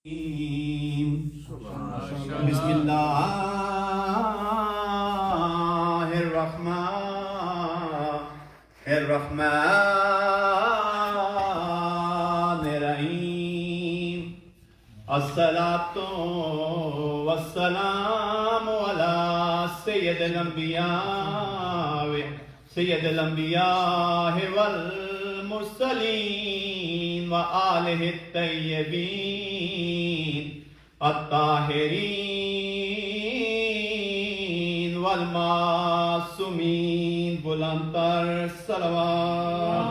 بسم اللہ الرحمن الرحیم الصلاۃ والسلام علی سید الانبیاء والمرسلین وآلہ الطیبین الطاہرین والمعصومین بلند تر صلوات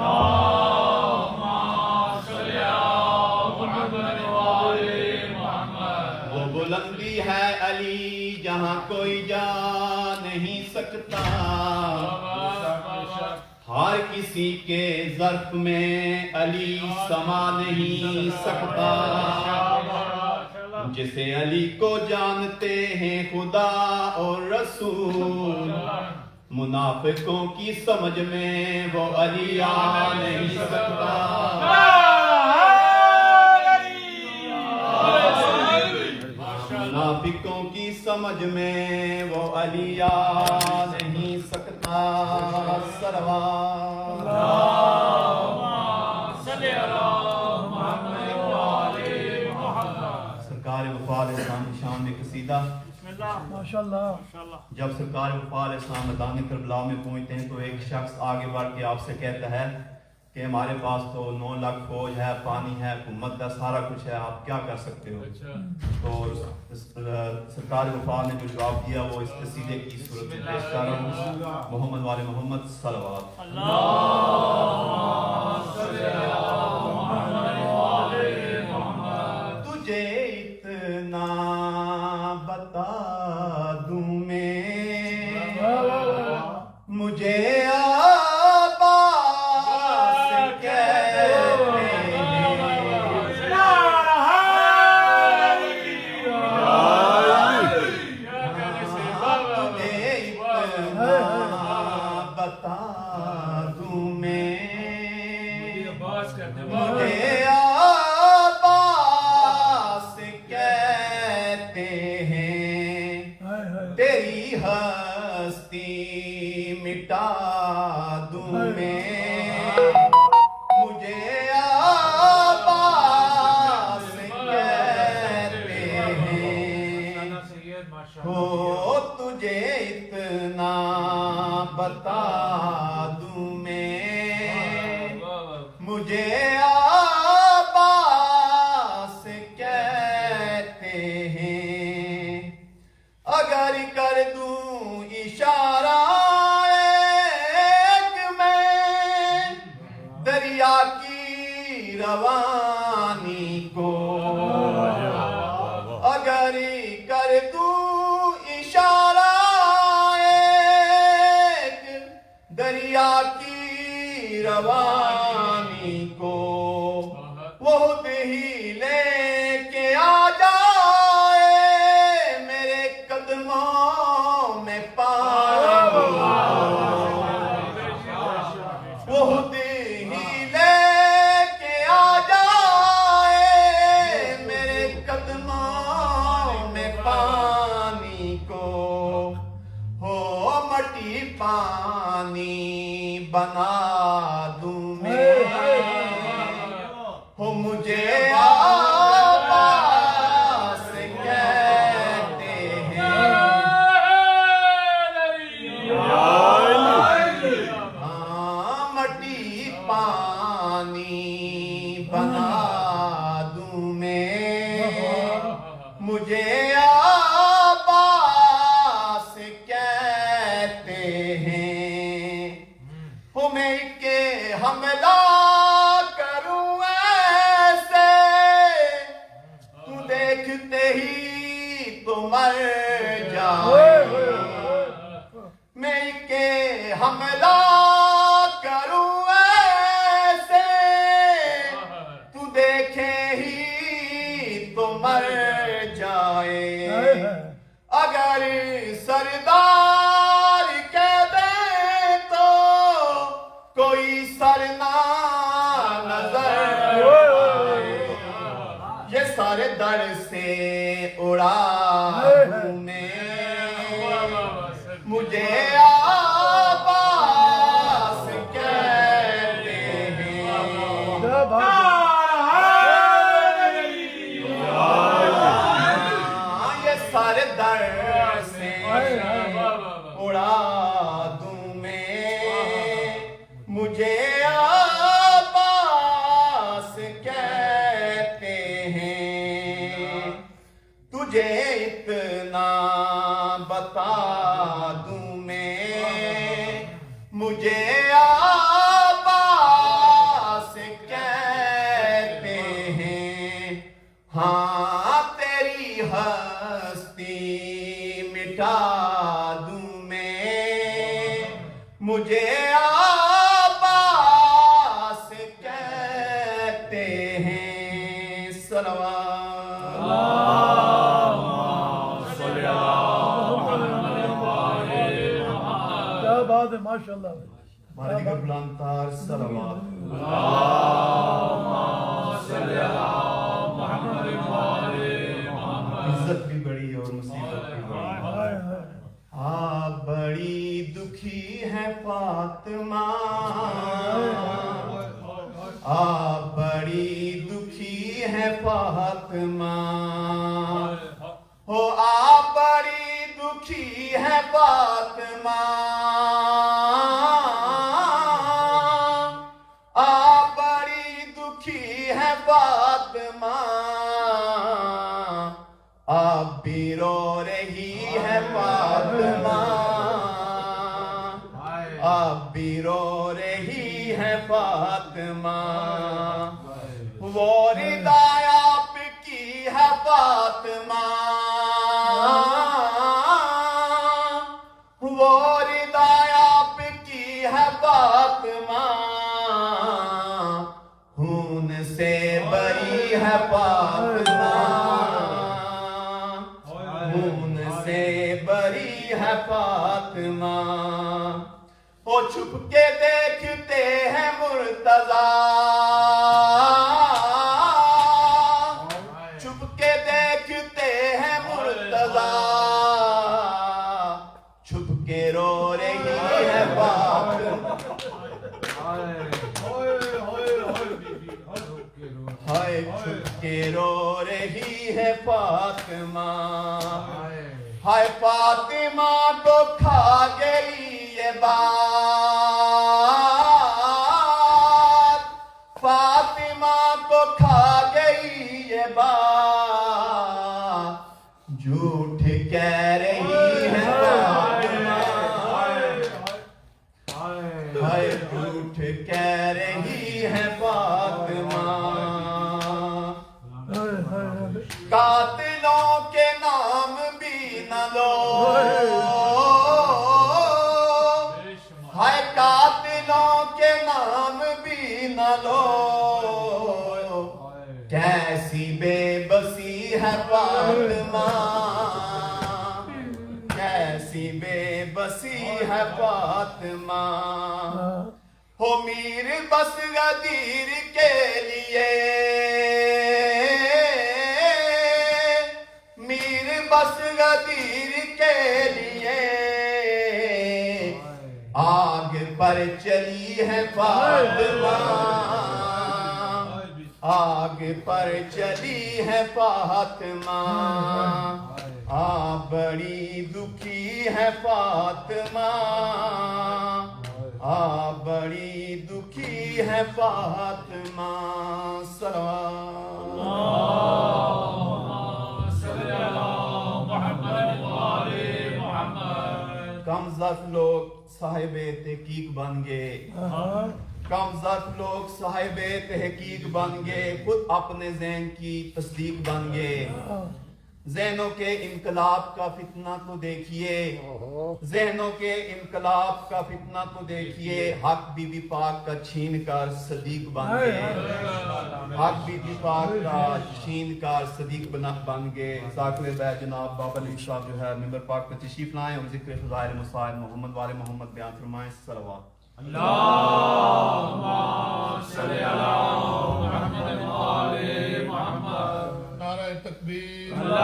وہ بلندی ہے علی جہاں کوئی جا نہیں سکتا، ہر کسی کے ظرف میں علی سما نہیں سکتا، جسے علی کو جانتے ہیں خدا اور رسول، منافقوں کی سمجھ میں وہ علی آ نہیں سکتا، منافقوں کی سمجھ میں وہ علی آ نہیں سکتا۔ صلوات سرکار وفا علیہ السلام کی شان میں قصیدہ۔ جب سرکار وفا علیہ السلام میدان کربلا میں پہنچتے ہیں تو ایک شخص آگے بڑھ کے آپ سے کہتا ہے کہ ہمارے پاس تو 9 لاکھ فوج ہے، پانی ہے، حکومت ہے، سارا کچھ ہے، آپ کیا کر سکتے ہو؟ تو سرکار وفا نے جو جواب دیا وہ اس قصیدے کی صورت میں پیش کر رہا ہوں۔ محمد والے محمد صلوات۔ تجھے اتنا بتا دوں میں، مجھے تیری ہستی مٹا دوں میں، مجھے عباس کہتے ہیں، ہو تجھے اتنا بتا دوں میں، مجھے عباس کہتے ہیں، اگر کر دوں اشارہ ایک میں دریا کی روانی کو، اگر کر دوں اشارہ ایک دریا کی روانی کو، وہ خود ہی لے کے آ جائے میرے قدموں میں پانی، وہ خود ہی لے کے آ جائے میرے قدموں میں پانی کو، ہو مٹی پانی بنا دوں میں، ہو مجھے عباس کہتے ہیں، ہاں مٹی پانی بنا دوں میں، مجھے عباس کہتے ہیں، ہو میں کہ حملہ کروں ایسے تو دیکھتے ہی تو مر جائے، میں کہ حملہ کروں ایسے تو دیکھے ہی تو مر جائے، اگر سردار کہہ دے تو کوئی سر نہ نظر آئے، یہ سارے در سے اڑا دوں میں مجھے عباس کہتے ہیں یہ سارے در سے اڑا دوں میں مجھے عباس کہتے ہیں تجھے اتنا بتا دوں میں مجھے عباس کہتے ہیں ہاں تیری ہستی مٹا دوں میں مجھے عباس کہتے ہیں کیا بات ہے ماشاءاللہ ہمارے دیگر بلندتار صلوات عزت بھی بڑی اور مصیبت بھی بڑی آپ بڑی دکھی ہے فاطمہ آپ بڑی دکھی ہے فاطمہ ہو آپ بڑی دکھی ہے فاطمہ آپ بڑی دکھی ہے فاطمہ آپ بھی رو رہی ہے فاطمہ آپ بھی رو رہی ہے فاطمہ وہ رضا آپ کی ہے فاطمہ وہ رضا آپ کی ہے فاطمہ خون سے بری ہے فاطمہ خون سے بری ہے فاطمہ وہ چھپ کے دیکھتے ہیں مرتضیٰ چھپ کے دیکھتے ہیں مرتضیٰ چھپ کے رو رہی ہے فاطمہ ہائے چھپ کے رو رہی ہے فاطمہ ہائے فاطمہ کو کھا گئی یہ بات فاطمہ کو کھا گئی یہ بات جھوٹ کہہ رہی ہے فاطمہ ہائے جھوٹ کہہ رہی ہے فاطمہ قاتلوں کے نام بھی نہ لو ہائے قاتلوں کے نام بھی نہ لو کیسی بے بسی ہے فاطمہ کیسی بے بسی ہے فاطمہ ہو میر بس غدیر کے لیے میر بس غدیر کے لیے آگ پر چلی ہے فاطمہ آگ پر چلی ہے فاطمہ بڑی دکھی ہے فاطمہ بڑی دکھی ہے فاطمہ کم ذات لوگ صاحب تحقیق بن گئے کم ذات لوگ صاحب تحقیق بن گئے خود اپنے ذہن کی تصدیق بن گئے ذہنوں کے انقلاب کا فتنہ تو دیکھیے ذہنوں کے انقلاب کا فتنہ تو دیکھیے حق بی بی پاک کا چھین کر صدیق بن گئے حق بی بی پاک کا چھین کر صدیق بن گئے ذاکر بیت جناب بابا علی صاحب جو ہے ممبر پاک پر تشریف لائیں اور ذکر فضائل مسائل محمد والے محمد بیان فرمائیں صلوات اللہم صلی علی محمد وآل محمد. نعرہ تکبیر تکبیر اللہ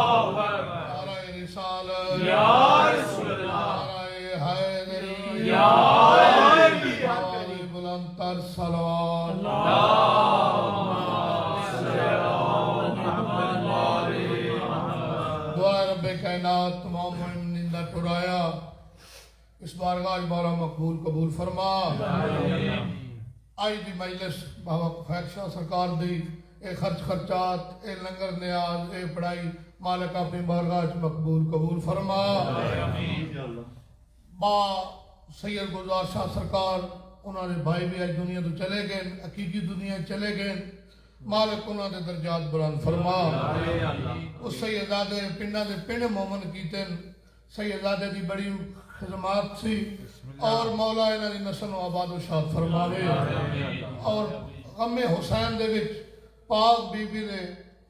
اکبر نعرہ رسالت یا رسول اللہ نعرہ حیدری یا علی آواز بلند تر صلوات دعا رب کائنات تمام مومنین دا ٹرایا اس بارگاہ بارہ مقبول قبول فرما آئی دی مجلس بابا خیر شاہ سرکار دی اے خرچ خرچات اے لنگر نیاز اے پڑھائی مالک اپنی بارگاہ مقبول قبول فرما با سید گلزار شاہ سرکار انہوں نے بھائی بھی آج دنیا تو چلے گئے حقیقی دنیا چلے گئے مالک انہوں نے درجات بلند فرما اس سیدزادے پنڈا دے پنڈ مومن کیتے سیدزادے دی بڑی خدمات سی اور مولا انہوں نے نسل و آباد و شاد فرماوے اور غم حسین دے وچ پاک بی بی دے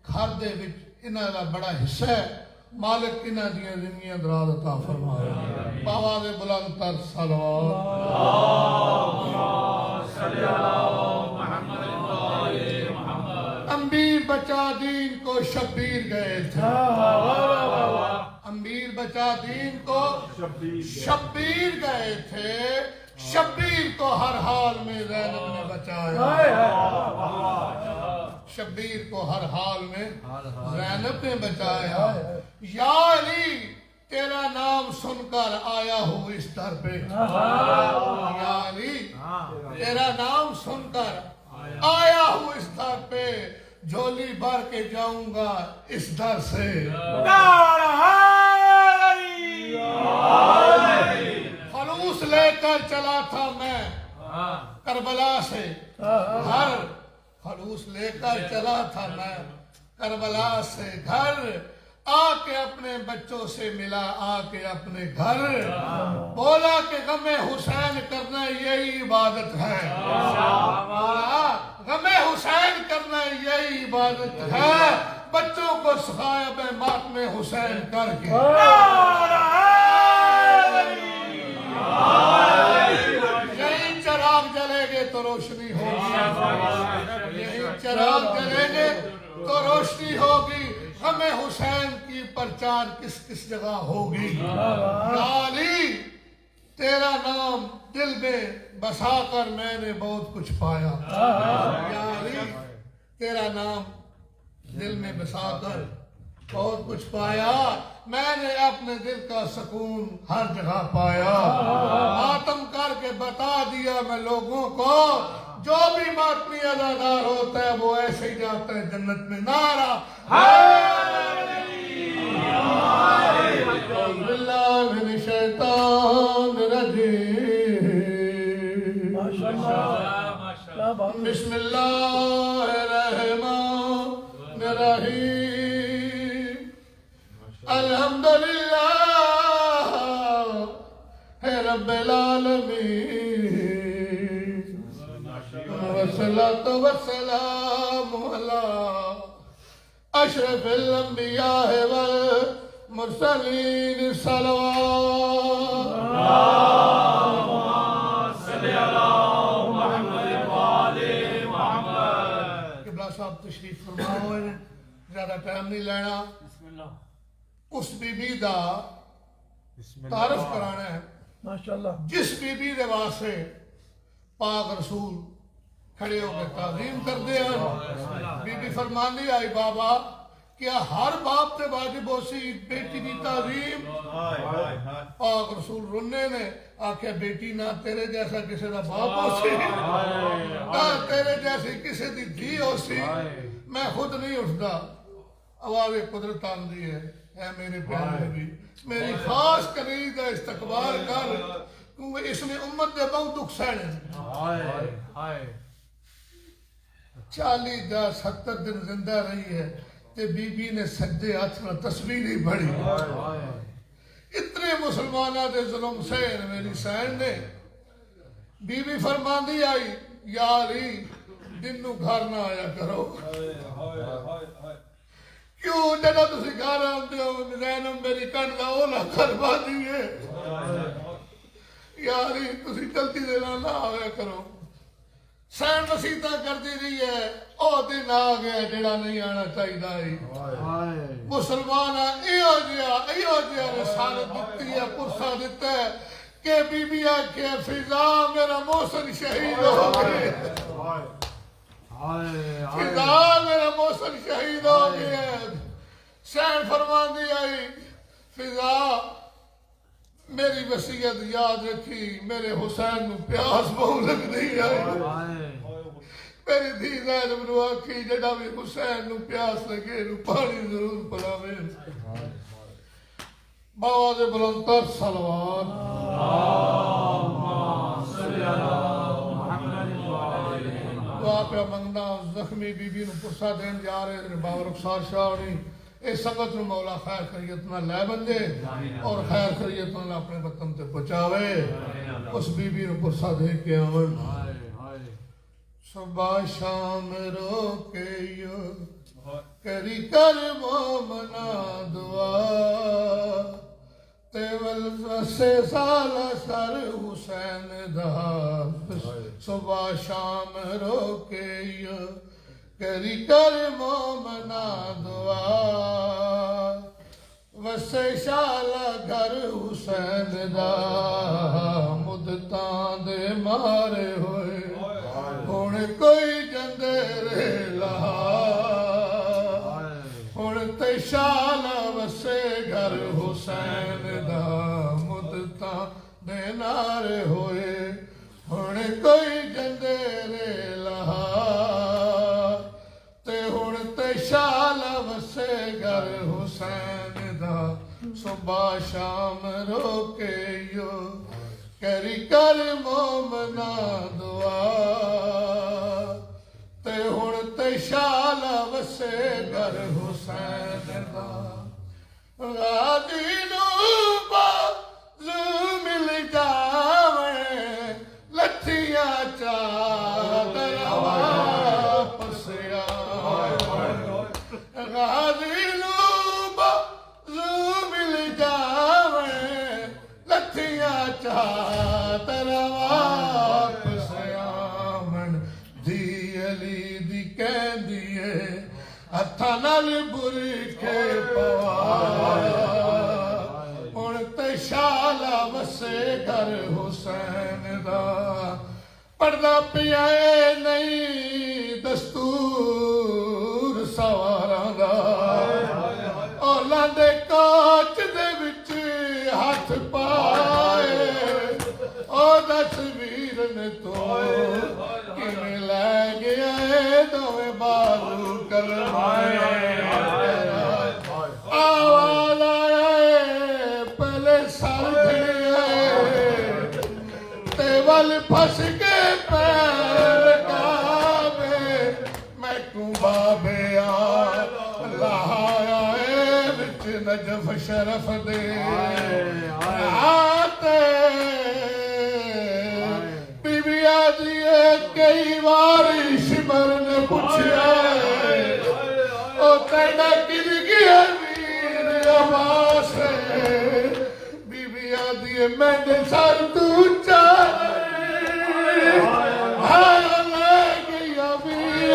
گھر دے وچ انہوں دا بڑا حصہ ہے مالک انہوں دیاں زندگیاں دراز عطا فرماوے باواز بلند تر صلوات امیر بچا دین کو شبیر گئے تھے امیر بچا دین کو شبیر گئے تھے شبیر کو ہر حال میں زینب نے بچایا شبیر کو ہر حال میں زینب نے بچایا یا علی تیرا نام سن کر آیا ہوں اس در پہ یا علی تیرا نام سن کر آیا ہوں اس در پہ جھولی بھر کے جاؤں گا اس در سے فلوس لے کر چلا تھا میں کربلا سے گھر فلوس لے کر چلا تھا میں کربلا سے گھر آ کے اپنے بچوں سے ملا آ کے اپنے گھر بولا کہ غم حسین کرنا یہی عبادت ہے غم حسین کرنا یہی عبادت ہے بچوں کو سکھایا میں ماتم حسین کر کے یہی چراغ جلے گے تو روشنی ہوگی یہی چراغ جلے گے تو روشنی ہوگی ہمیں حسین کی پرچار کس کس جگہ ہوگی یا علی تیرا نام دل میں بسا کر میں نے بہت کچھ پایا یا علی تیرا نام دل میں بسا کر بہت کچھ پایا میں نے اپنے دل کا سکون ہر جگہ پایا ماتم کر کے بتا دیا میں لوگوں کو جو بھی ماتمی ادادار ہوتا ہے وہ ایسے ہی جاتا ہے جنت میں نعرہ باللہ من الشیطان الرجیم بسم اللہ الرحمن الرحیم الحمدللہ رب العالمین والصلاة والسلام علی اشرف الانبیاء والمرسلین صلوات قبلہ صاحب تشریف فرماؤ زیادہ ٹائم نہیں لینا اس بی بی دا تعارف کرانا ہے ماشاءاللہ جس بی بی دے واسطے پاک رسول کھڑے ہو کے تعظیم کر دے ہیں بی بی فرمانی آئی بابا کیا ہر باپ تے واجب ہو سی بیٹی دی تعظیم پاک رسول رونے نے آکھے بیٹی نہ تیرے جیسا کسی دا باپ ہو سی نہ تیرے جیسی کسی دی دھی ہو سی میں خود نہیں اٹھتا آواز قدرت آندی ہے اے میرے پیارے نبی میری خاص قریب کا استقبال کر کیونکہ اس نے امت دے بہت دکھ سہنے 40-70 دن زندہ رہی ہے تے بی بی نے سجدے ہاتھ میں تسبیح نہیں پڑھی اتنے مسلمانہ دے ظلم سہن میری سہن نے بی بی فرماندی آئی یا علی دن نو گھر نہ آیا کرو کیوں جدہ تسی گھر آندے ہو زینب میری کنڈ دا اولا کروا دیئے یا علی تسی جلدی دینا نہ آیا کرو ਸੈਨ ਵਸੀਤਾ ਕਰਦੀ ਰਹੀ ਹੈ ਉਹ ਦਿਨ ਆ ਗਿਆ ਜਿਹੜਾ ਨਹੀਂ ਆਣਾ ਚਾਹੀਦਾ ਹੈ ਮੁਸਲਮਾਨ ਇਹੋ ਜਿਹਾ ਰਸਾਲਤ ਦਿੱਤੀ ਹੈ ਪੁਰਸਾ ਦਿੱਤਾ ਹੈ کہ بی بی آکھے فضا میرا محسن شہید ہو گئے فضا میرا محسن شہید ہو گئے سین فرمان دی آئی فضا میری وصیت یاد رکھی میرے حسین نو پیاس بہت لگ دی آئی میری دھی زینب نو آکھی جڑا بھی حسین نو پیاس لگے نو پانی ضرور پلاوے باواز بلندتر صلوات دعا پہ منگنا زخمی بی بی نو پرسا دین جا رہے ہیں بابا رخسار شاہ ہونی اس سنگت نو مولا خیر خریت نہ لے بندے اور خیر خریت نہ اپنے وطن تے پہنچاوے اس بی بی نو پرسا دے کے آون صبح شام رو کے یو کری کر مومنا دعا تیول سے سال سر حسین دا صبح شام رو کے یو کری کر مومنا دعا وسے شالا گھر حسین دا مدتاں دے مارے ہوئے ہن کوئی جندے لہا ہن تے شالا وسے گھر حسین دا مدتاں دے نارے ہوئے ہن کوئی جندے لہا تے ہن تے شالا وسے گھر حسین دا صبح شام رو کے یو کری کر مومنا دعا تے ہن تے شالا وسے گھر حسین دا غازی نو بازو مل جاویں لٹھیاں چادر واپس غازی نو بازو مل جاویں لٹھیاں چادر واپس آون دی علی دی کہندی ہے ہتھاں نال برکھے پوا ہن تے شالا وسے گھر حسین دا پردہ پیا نہیں دستور سواراں دا اولاں دے کاچ دے وچ ہاتھ پائے او تصویر نے تو کیویں لے گیا اے دوویں بازو کرمائے آواز آیا اے پہلے سر دھڑیا تے ول پھس کے پیر کعبے میں کو بابے اللہ آیا اے وچ نجف شرف دے آتے بی بی آجی کئی واری شمر نے پوچھا او تیڑا کل گیا ویر عباس بی بی آجی میں نے سر تو چاہے ہاں لے گیا ویر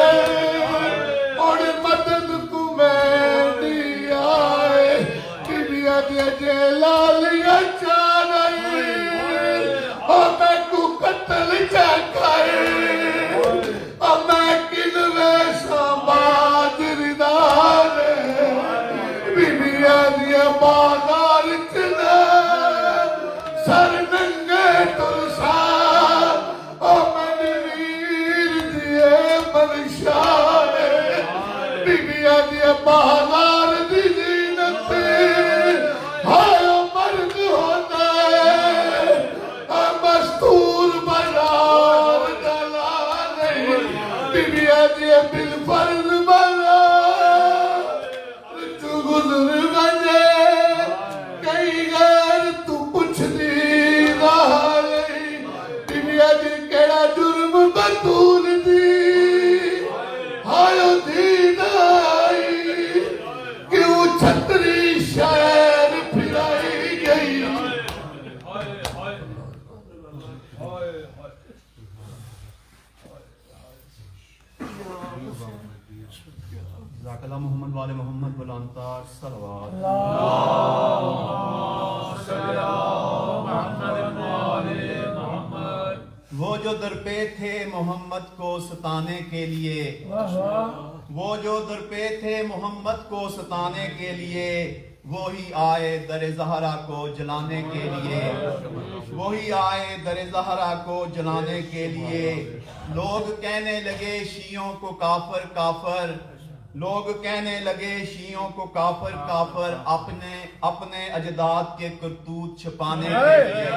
اور مدد کو میں دی آئے بی بی آجی جلالیا چاہے اور میں کو قتل چاہے اور میں کنوے ساماد ردار بی بی آجی بازار چلا سر ننگے ترسا اور میں ویر دیئے منشان بی بی آجی بازار دی زینت ہائے مرد ہوتا ہے مستور بازار جلانے بی بی آجی بالفرض بازار تو گزر بجے کئی تار صلوات وہ جو درپے تھے محمد کو ستانے کے لیے واہ واہ وہ جو درپے تھے محمد کو ستانے کے لیے وہی آئے در زہرا کو جلانے کے لیے وہی آئے در زہرا کو جلانے کے لیے لوگ کہنے لگے شیعوں کو کافر کافر لوگ کہنے لگے شیعوں کو کافر کافر اپنے اجداد کے کرتوت چھپانے کے لیے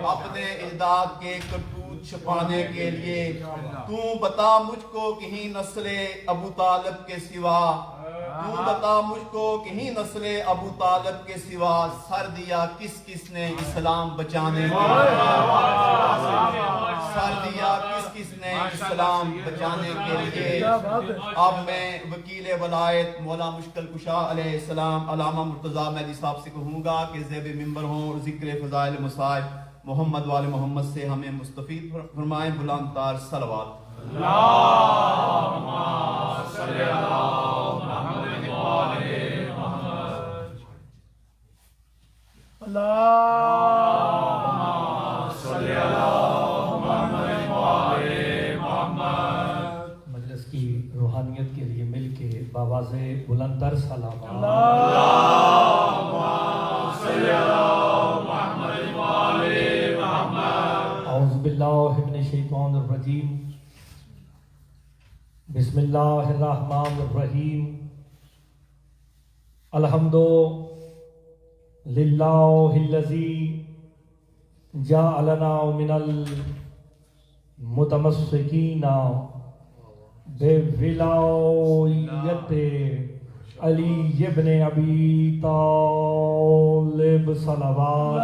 اپنے اجداد کے کرتوت چھپانے کے لیے تو بتا مجھ کو کہیں نسل ابو طالب کے سوا تو بتا مجھ کو کہیں نسل ابو طالب کے سوا سر دیا کس کس نے اسلام بچانے کے لیے سر دیا کس کس نے اسلام بچانے کے لیے اب میں وکیل ولایت مولا مشکل کشا علیہ السلام علامہ مرتضیٰ مہدی صاحب سے کہوں گا کہ زیب ممبر ہوں اور ذکر فضائل مصائب محمد وال محمد سے ہمیں مستفید فرمائیں بلند تار صلوات مجلس کی روحانیت کے لیے مل کے بآواز بلند تر سلام اعوذ باللہ من الشیطان الرجیم بسم اللہ الرحمن الرحیم الحمد للہ الذی جعلنا من المتمسکین بولایت علی ابن ابی طالب صلوات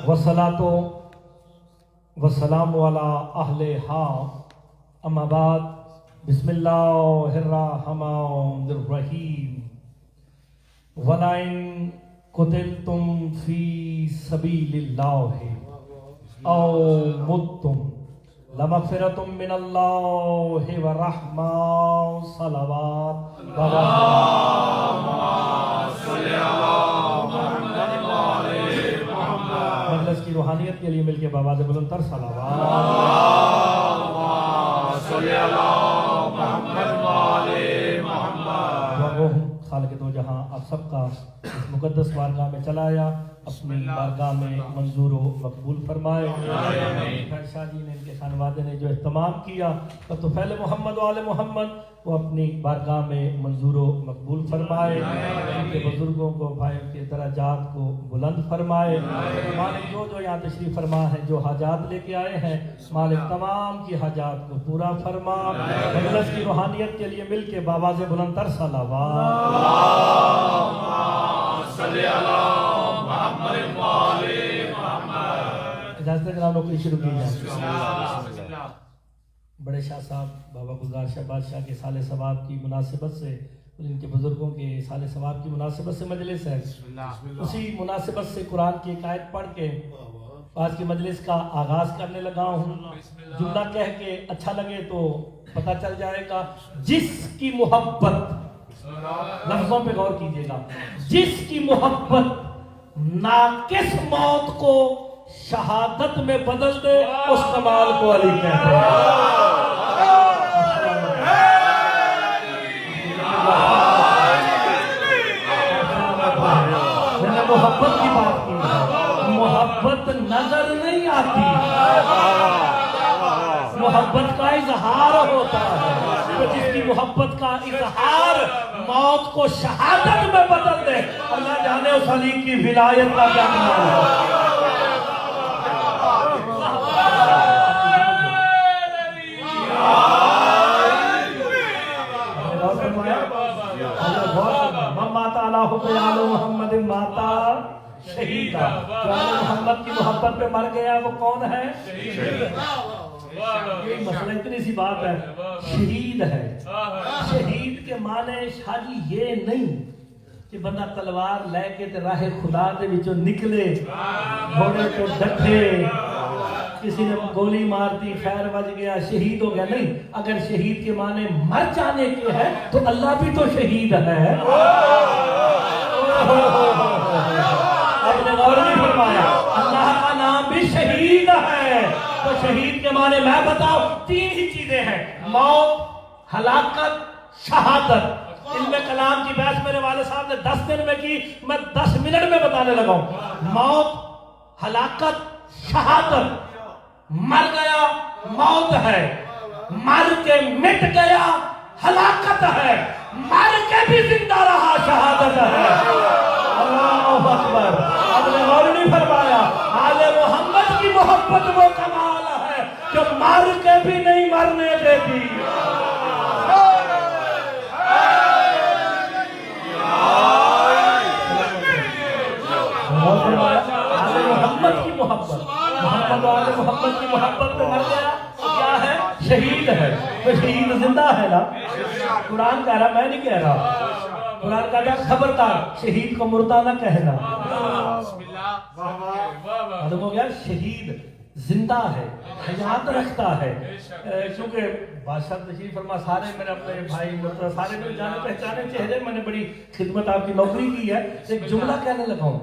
والصلاۃ والسلام علی اہلہا اما بعد بسم اللہ الرحمن الرحیم وَلَئِن قُتِلْتُمْ فِي سَبِيلِ اللَّهِ أَوْ مُتُّمْ لَمَغْفِرَةٌ مِّنَ اللَّهِ وَرَحْمَةٌ صلوات مجلس کی روحانیت کے لیے مل کے بآواز بلند تر صلوات خالق دو جہاں آپ سب کا اس مقدس بارگاہ میں چلایا اپنی بارگاہ میں منظور و مقبول فرمائے شاہ جی نے ان کے خانوادے نے جو اہتمام کیا تو پہلے محمد و آل محمد وہ اپنی بارگاہ میں منظور و مقبول فرمائے ان کے بزرگوں کو بھائیوں کے درجات کو بلند فرمائے مالک جو یہاں تشریف فرما ہے جو حاجات لے کے آئے ہیں مالک تمام کی حاجات کو پورا فرما مجلس کی روحانیت کے لیے مل کے بآواز بلند تر اجازت جناب نوکری شروع کی جائے بڑے شاہ صاحب بابا گلزار شاہ بادشاہ کے سال ثواب کی مناسبت سے اور ان کے بزرگوں کے سال ثواب کی مناسبت سے مجلس ہے اسی مناسبت سے قرآن کی ایک آیت پڑھ کے آج کی مجلس کا آغاز کرنے لگا ہوں جملہ کہہ کے اچھا لگے تو پتہ چل جائے گا جس کی محبت لفظوں پہ غور کیجئے گا جس کی محبت ناقص موت کو شہادت میں بدل دے اس کمال کو علی کہتے ہیں میں نے محبت کی بات کی محبت نظر نہیں آتی محبت کا اظہار ہوتا ہے تو جس کی محبت کا اظہار موت کو شہادت میں بدل دے اللہ جانے اس علی کی ولایت کا کیا کمال ہے محمد ماتا شہیدہ محمد کی محبت پہ مر گیا وہ کون ہے یہ مسئلہ اتنی سی بات ہے شہید ہے شہید کے معنی شاہی یہ نہیں کہ بندہ تلوار لے کے راہ خدا دے وچوں نکلے گھوڑے کو ڈٹھے کسی نے گولی مار دی خیر بچ گیا شہید ہو گیا، نہیں، اگر شہید کے معنی مر جانے کے ہے تو اللہ بھی تو شہید ہے۔ آپ نے غور نہیں فرمایا، اللہ کا نام بھی شہید ہے۔ تو شہید کے معنی میں بتاؤں، تین ہی چیزیں ہیں، موت، ہلاکت، شہادت۔ علم کلام کی بحث میرے والد صاحب نے 10 دن میں کی، میں 10 منٹ میں بتانے لگا ہوں۔ موت، ہلاکت، شہادت۔ مر گیا موت ہے، مر کے مٹ گیا ہلاکت ہے، مر کے بھی زندہ رہا شہادت ہے۔ اللہ اکبر۔ آپ نے غور نہیں فرمایا، آل محمد کی محبت وہ کمال ہے جو مر کے بھی نہیں مرنے دیتی۔ محمد کی محبت، محمد و آل محمد کی محبت میں مر گیا کیا ہے؟ شہید ہے۔ تو شہید زندہ ہے نا، قرآن کہہ رہا، میں نہیں کہہ رہا، قرآن کہہ رہا خبردار شہید کو مردہ نہ کہنا۔ معلوم ہو گیا شہید زندہ ہے، حیات رکھتا ہے۔ کیونکہ بادشاہ تشریف فرما، سارے میرے اپنے بھائی سارے میرے جانے پہچانے چہرے، میں نے بڑی خدمت آپ کی نوکری کی ہے، ایک جملہ کہنے لگا ہوں،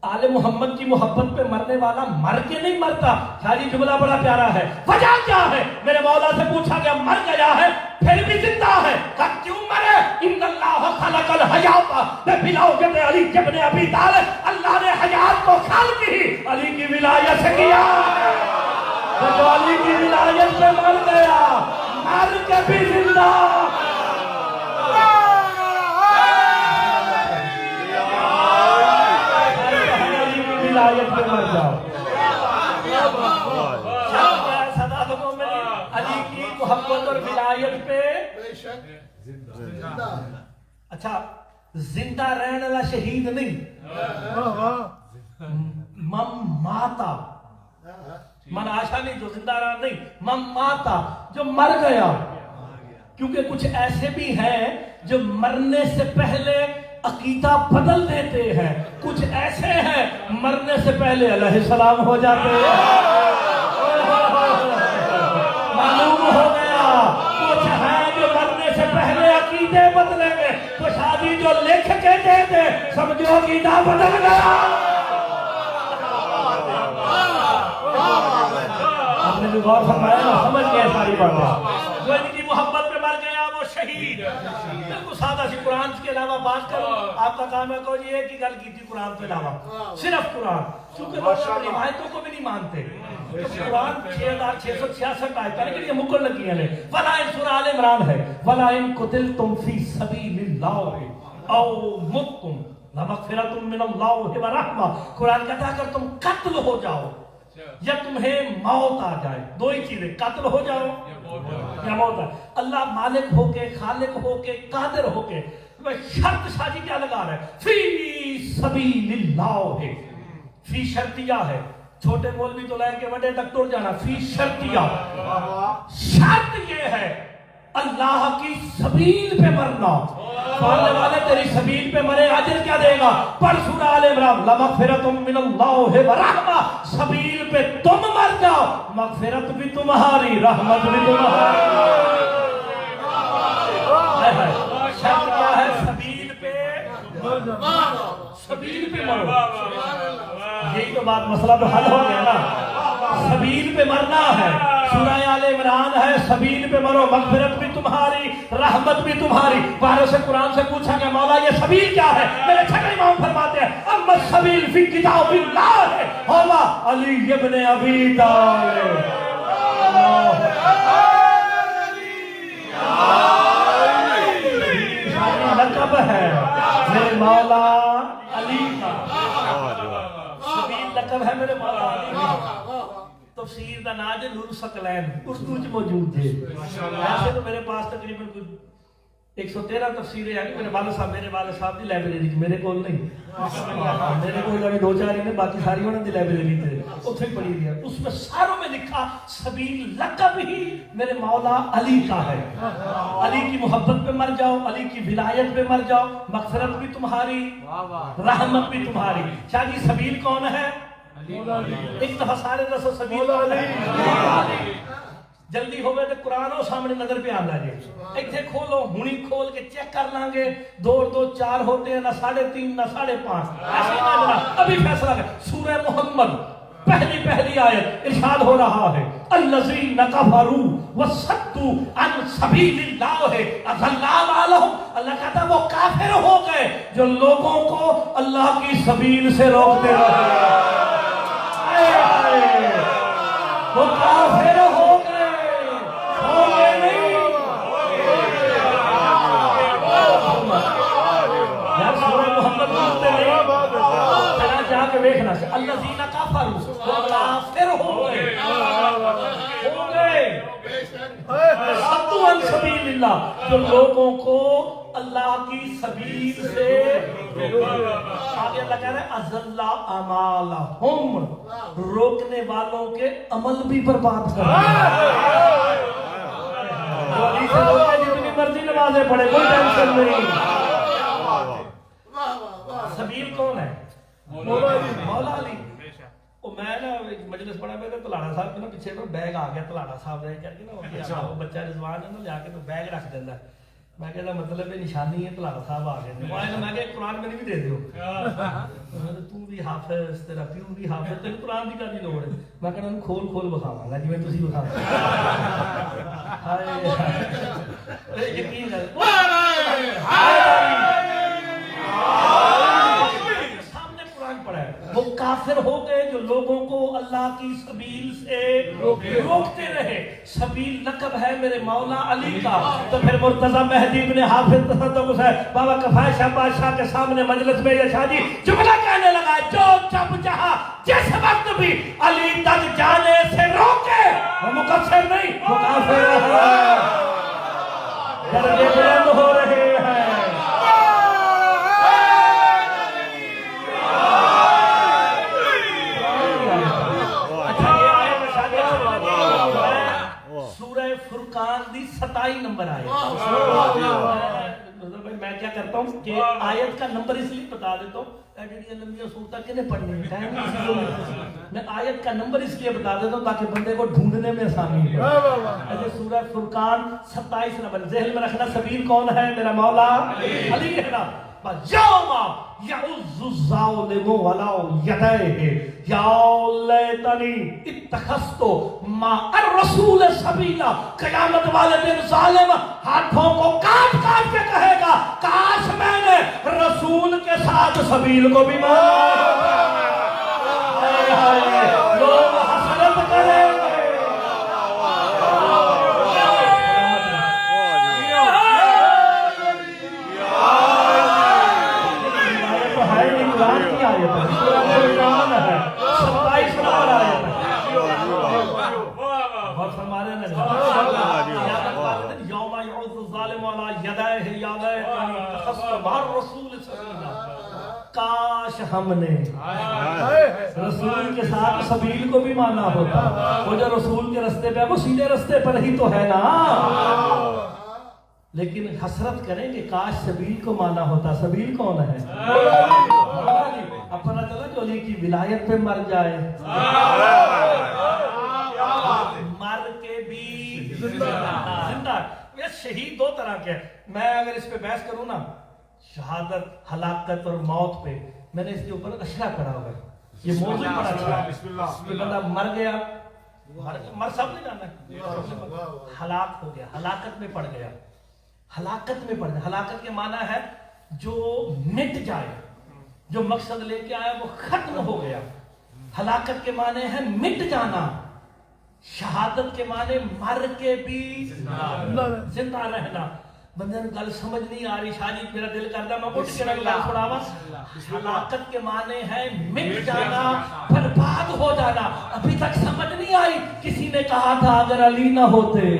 آل محمد کی محبت پہ مرنے والا مر کے نہیں مرتا۔ شاید جملہ بڑا پیارا ہے، وجہ کیا ہے؟ میرے مولا سے پوچھا گیا مر گیا ہے پھر بھی زندہ ہے، کہا کیوں مرے؟ ان اللہ خلق الحیات بولاۃ علی ابن ابی طالب، اللہ نے حیات کو خلق ہی علی کی ولایت سے کیا ہے۔ جو علی کی ولایت سے مر گیا مر کے بھی زندہ۔ ولایت پہ مر جاؤ، صدا دو میں علی کی محبت اور ولایت پہ۔ اچھا، زندہ رہنے والا شہید نہیں، من ماتا، من آشا نہیں، جو زندہ رہا نہیں، من ماتا جو مر گیا۔ کیونکہ کچھ ایسے بھی ہیں جو مرنے سے پہلے عقیدہ بدل دیتے ہیں، کچھ ایسے ہیں مرنے سے پہلے علیہ السلام ہو جاتے ہیں۔ معلوم ہو گیا کچھ ہیں جو مرنے سے پہلے عقیدے بدلیں گے، تو شادی جو لکھ کے دے دے سمجھو عقیدہ بدل گیا۔ آپ نے بھی غور فرمایا نا، سمجھ گئے ساری باتیں۔ جو ان کی محبت پہ مر گیا وہ شہید۔ بالکل سادہ سی قرآن کے علاوہ بات کروں، آپ کا کام ہے کہ یہ ایک ہی گل کی تھی قرآن کے علاوہ، صرف قرآن، کیونکہ لوگ روایتوں کو بھی نہیں مانتے۔ قرآن 6666 آیت ہے لیکن یہ مکر لگی ہے۔ وَلَا اِن سورہ آل عمران ہے، وَلَا اِن قُتِلْتُمْ فِي سَبِيلِ اللَّهِ أَوْ مُتْتُمْ لَمَغْفِرَةٌ مِّنَ اللَّهِ وَرَحْمَةٌ۔ قرآن کہتا ہے اگر تم قتل ہو جاؤ یا تمہیں موت آ جائے، دو ہی چیزیں، قتل ہو جاؤ یا موت آ، اللہ مالک ہو کے، خالق ہو کے، قادر ہو کے شرط شادی کیا لگا رہا ہے؟ فی سبیل اللہ ہے، فی شرطیہ ہے، چھوٹے مولوی تو لائیں کہ بڑے تک ٹر جانا، فی شرطیہ، شرط یہ ہے اللہ کی سبیل پہ مرنا۔ پڑھنے والے تیری سبیل پہ مرے اجر کیا دے گا؟ پڑھ سورہ آل عمران، لَمَغْفِرَةٌ مِّنَ اللَّهِ وَرَحْمَةٌ، سبیل پہ تم مر جاؤ، مغفرت بھی تمہاری، رحمت بھی تمہاری۔ شرط کیا ہے؟ سبیل پہ سبیل پہ مرو۔ یہی تو بات، مسئلہ تو حل ہو گیا نا، سبیل پہ مرنا ہے۔ سورہ آل عمران ہے، سبیل پہ مرو، مغفرت بھی تمہاری، رحمت بھی تمہاری۔ بارے سے قرآن سے پوچھا کہ مولا یہ سبیل کیا ہے؟ میرے چھٹے امام فرماتے ہیں اما السبیل فی کتاب اللہ ہوا علی ابن ابی طالب۔ لقب ہے میرے مولا علی کا، سبیل لقب ہے میرے مولا علی کا۔ تفسیر دا نام ہے نور الثقلین، اردو چ موجود ہے۔ ایسے تو میرے پاس تقریباً 113 تفسیریں ہیں، میرے والد صاحب دی لائبریری میرے کول نہیں، میرے کول جانے دو چار ہی نے، باقی ساری انہوں دی لائبریری تے اتھے پڑھی دی ہے۔ اس میں ساروں میں لکھا سبیل لقب ہی میرے مولا علی کا ہے۔ علی کی محبت پہ مر جاؤ، علی کی ولایت پہ مر جاؤ، مغفرت بھی تمہاری، رحمت بھی تمہاری۔ شاہ جی سبیل کون ہے؟ ایک دفعہ سارے دسو سبیل مولا علی۔ جلدی ہوئے تو قرآن ہو سامنے نظر پہ آندا جی ایتھے کھولو ہونی کھول کے چیک کر لیں گے 2 اور 2 4 ہوتے ہیں نہ 3.5 نہ 5.5 ایسے نہ جناب ابھی فیصلہ کر سورہ محمد پہلی آیت ارشاد ہو رہا ہے الذین کفروا وصدوا عن سبیل اللہ اضل اعمالهم اللہ کہتا ہے وہ کافر ہو گئے جو لوگوں کو اللہ کی سبیل سے روکتے رہے وہ کافر ہو گئے نہیں یار سورہ محمد پڑھتے نہیں ذرا جا کے دیکھنا الذین کفروا وہ کافر ہو گئے صدوا عن سبیل اللہ جو لوگوں کو اللہ کی سبیل سے آگے اللہ کہہ رہے ہیں اضل اعمالهم روکنے والوں کے عمل بھی برباد کر جتنی مرضی نمازیں پڑھے کوئی ٹینشن نہیں سبیل کون ہے مولا علی وہ میں نا مجلس پڑھا میں تلاڑا صاحب کے نا پیچھے نا بیگ آ گیا تلاڑا صاحب نے کر کے نا وہ بچہ رضوان ہے نا لے کے تو بیگ رکھ دینا میں کہتا مطلب یہ نشانی ہے تلاڑا صاحب آ گئے میں کہ قرآن میں بھی دے دیو تو بھی حافظ تیرا پیو بھی حافظ تیرے قرآن کی کاری لوڑ ہے میں کہنا کھول بخاواں گا جی میں تسی بخاواں یقین ہے وہ کافر ہو گئے جو لوگوں کو اللہ کی سبیل سے روکتے رہے سبیل لقب ہے میرے مولا علی کا تو پھر مرتضی مہدی ابن حافظ تصدق ہے بابا کفایہ شاہ بادشاہ کے سامنے مجلس میں یہ شاہ جی جملہ کہنے لگا جو جب جہاں جس وقت بھی علی تک جانے سے روکے وہ مقصر نہیں وہ کافر ہے درجے بلند ہو رہے ہیں فرقان دی 27 نمبر آیت میں کیا کرتا ہوں کہ آیت کا نمبر اس لیے بتا دیتا ہوں ایڈیڈی لمبی صورتیں کنے پڑھنی ہے میں آیت کا نمبر اس لیے بتا دیتا ہوں تاکہ بندے کو ڈھونڈنے میں آسانی ہو ایسے سورہ فرقان 27 نمبر ذہن میں رکھنا سبیل کون ہے میرا مولا علی ہے نا یوم یعز الظالم ولا یدیہ یا لیتنی اتخذت مع الرسول سبیلا قیامت والے دن ظالم ہاتھوں کو کاٹ کے کہے گا کاش میں نے رسول کے ساتھ سبیل کو بھی مانا لوگ حسرت کریں گے کاش ہم نے رسول کے ساتھ سبیل کو بھی مانا ہوتا وہ جو رسول کے رستے پہ وہ سیدھے رستے پر ہی تو ہے نا لیکن حسرت کریں کہ کاش سبیل کو مانا ہوتا سبیل کون ہے اب پتہ چلا کہ علی کی ولایت پہ مر جائے مر کے بھی زندہ یہ شہید 2 طرح کے میں اگر اس پہ بحث کروں نا شہادت ہلاکت اور موت پہ میں نے اس کے اوپر اشرا پڑھا ہوا ہے یہ موضوع بڑا اچھا ہے کہ بندہ مر گیا مر سب نہیں جانا ہلاک ہو گیا ہلاکت میں پڑ گیا ہلاکت کے معنی ہے جو مٹ جائے جو مقصد لے کے آیا وہ ختم ہو گیا ہلاکت کے معنی ہے مٹ جانا شہادت کے معنی مر کے بھی زندہ رہنا بندے نے گل سمجھ نہیں آ رہی شاید میرا دل کرتا میں اٹھ کے گل چھوڑاوا ہلاکت کے معنی ہے مٹ جانا برباد ہو جانا ابھی تک سمجھ نہیں آئی کسی نے کہا تھا اگر علی نہ ہوتے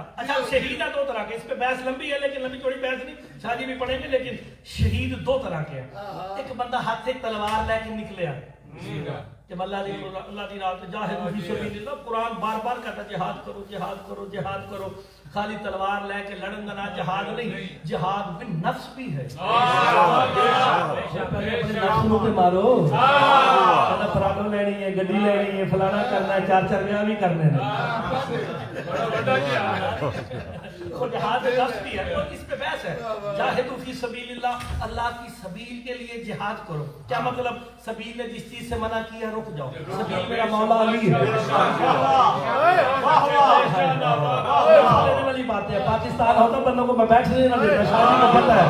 سکتا. اچھا شہید ہے دو طرح کے, اس پہ بحث لمبی ہے لیکن لمبی چوڑی بحث نہیں, شادی بھی پڑھیں گے. لیکن شہید دو طرح کے ہیں. ایک بندہ ہاتھ سے تلوار لے کے نکلیا کہ اللہ دی راہ میں جاہد فی سبیل اللہ, قرآن بار بار کہتا جہاد کرو جہاد کرو جہاد کرو. خالی تلوار لے کے لڑن کا نام جہاد نہیں, جہاد بن نفس بھی ہے. اپنے نفس کو مارو, کہنا پراٹو لینی ہے, گڈی لینی ہے, فلانا کرنا ہے, چار چار بیاہ بھی کرنے ہیں. جہاد نفس بھی ہے. تو اس پہ بحث ہے. جاہدوا فی سبیل اللہ, اللہ کی سبیل کے لیے جہاد کرو. کیا مطلب؟ سبیل نے جس چیز سے منع کیا رک جاؤ. سبیل میرا مولا علی ہے. والی بات ہے. پاکستان ہوتا بندوں کو میں بیٹھنے نہ دیتا, شادی میں پتہ ہے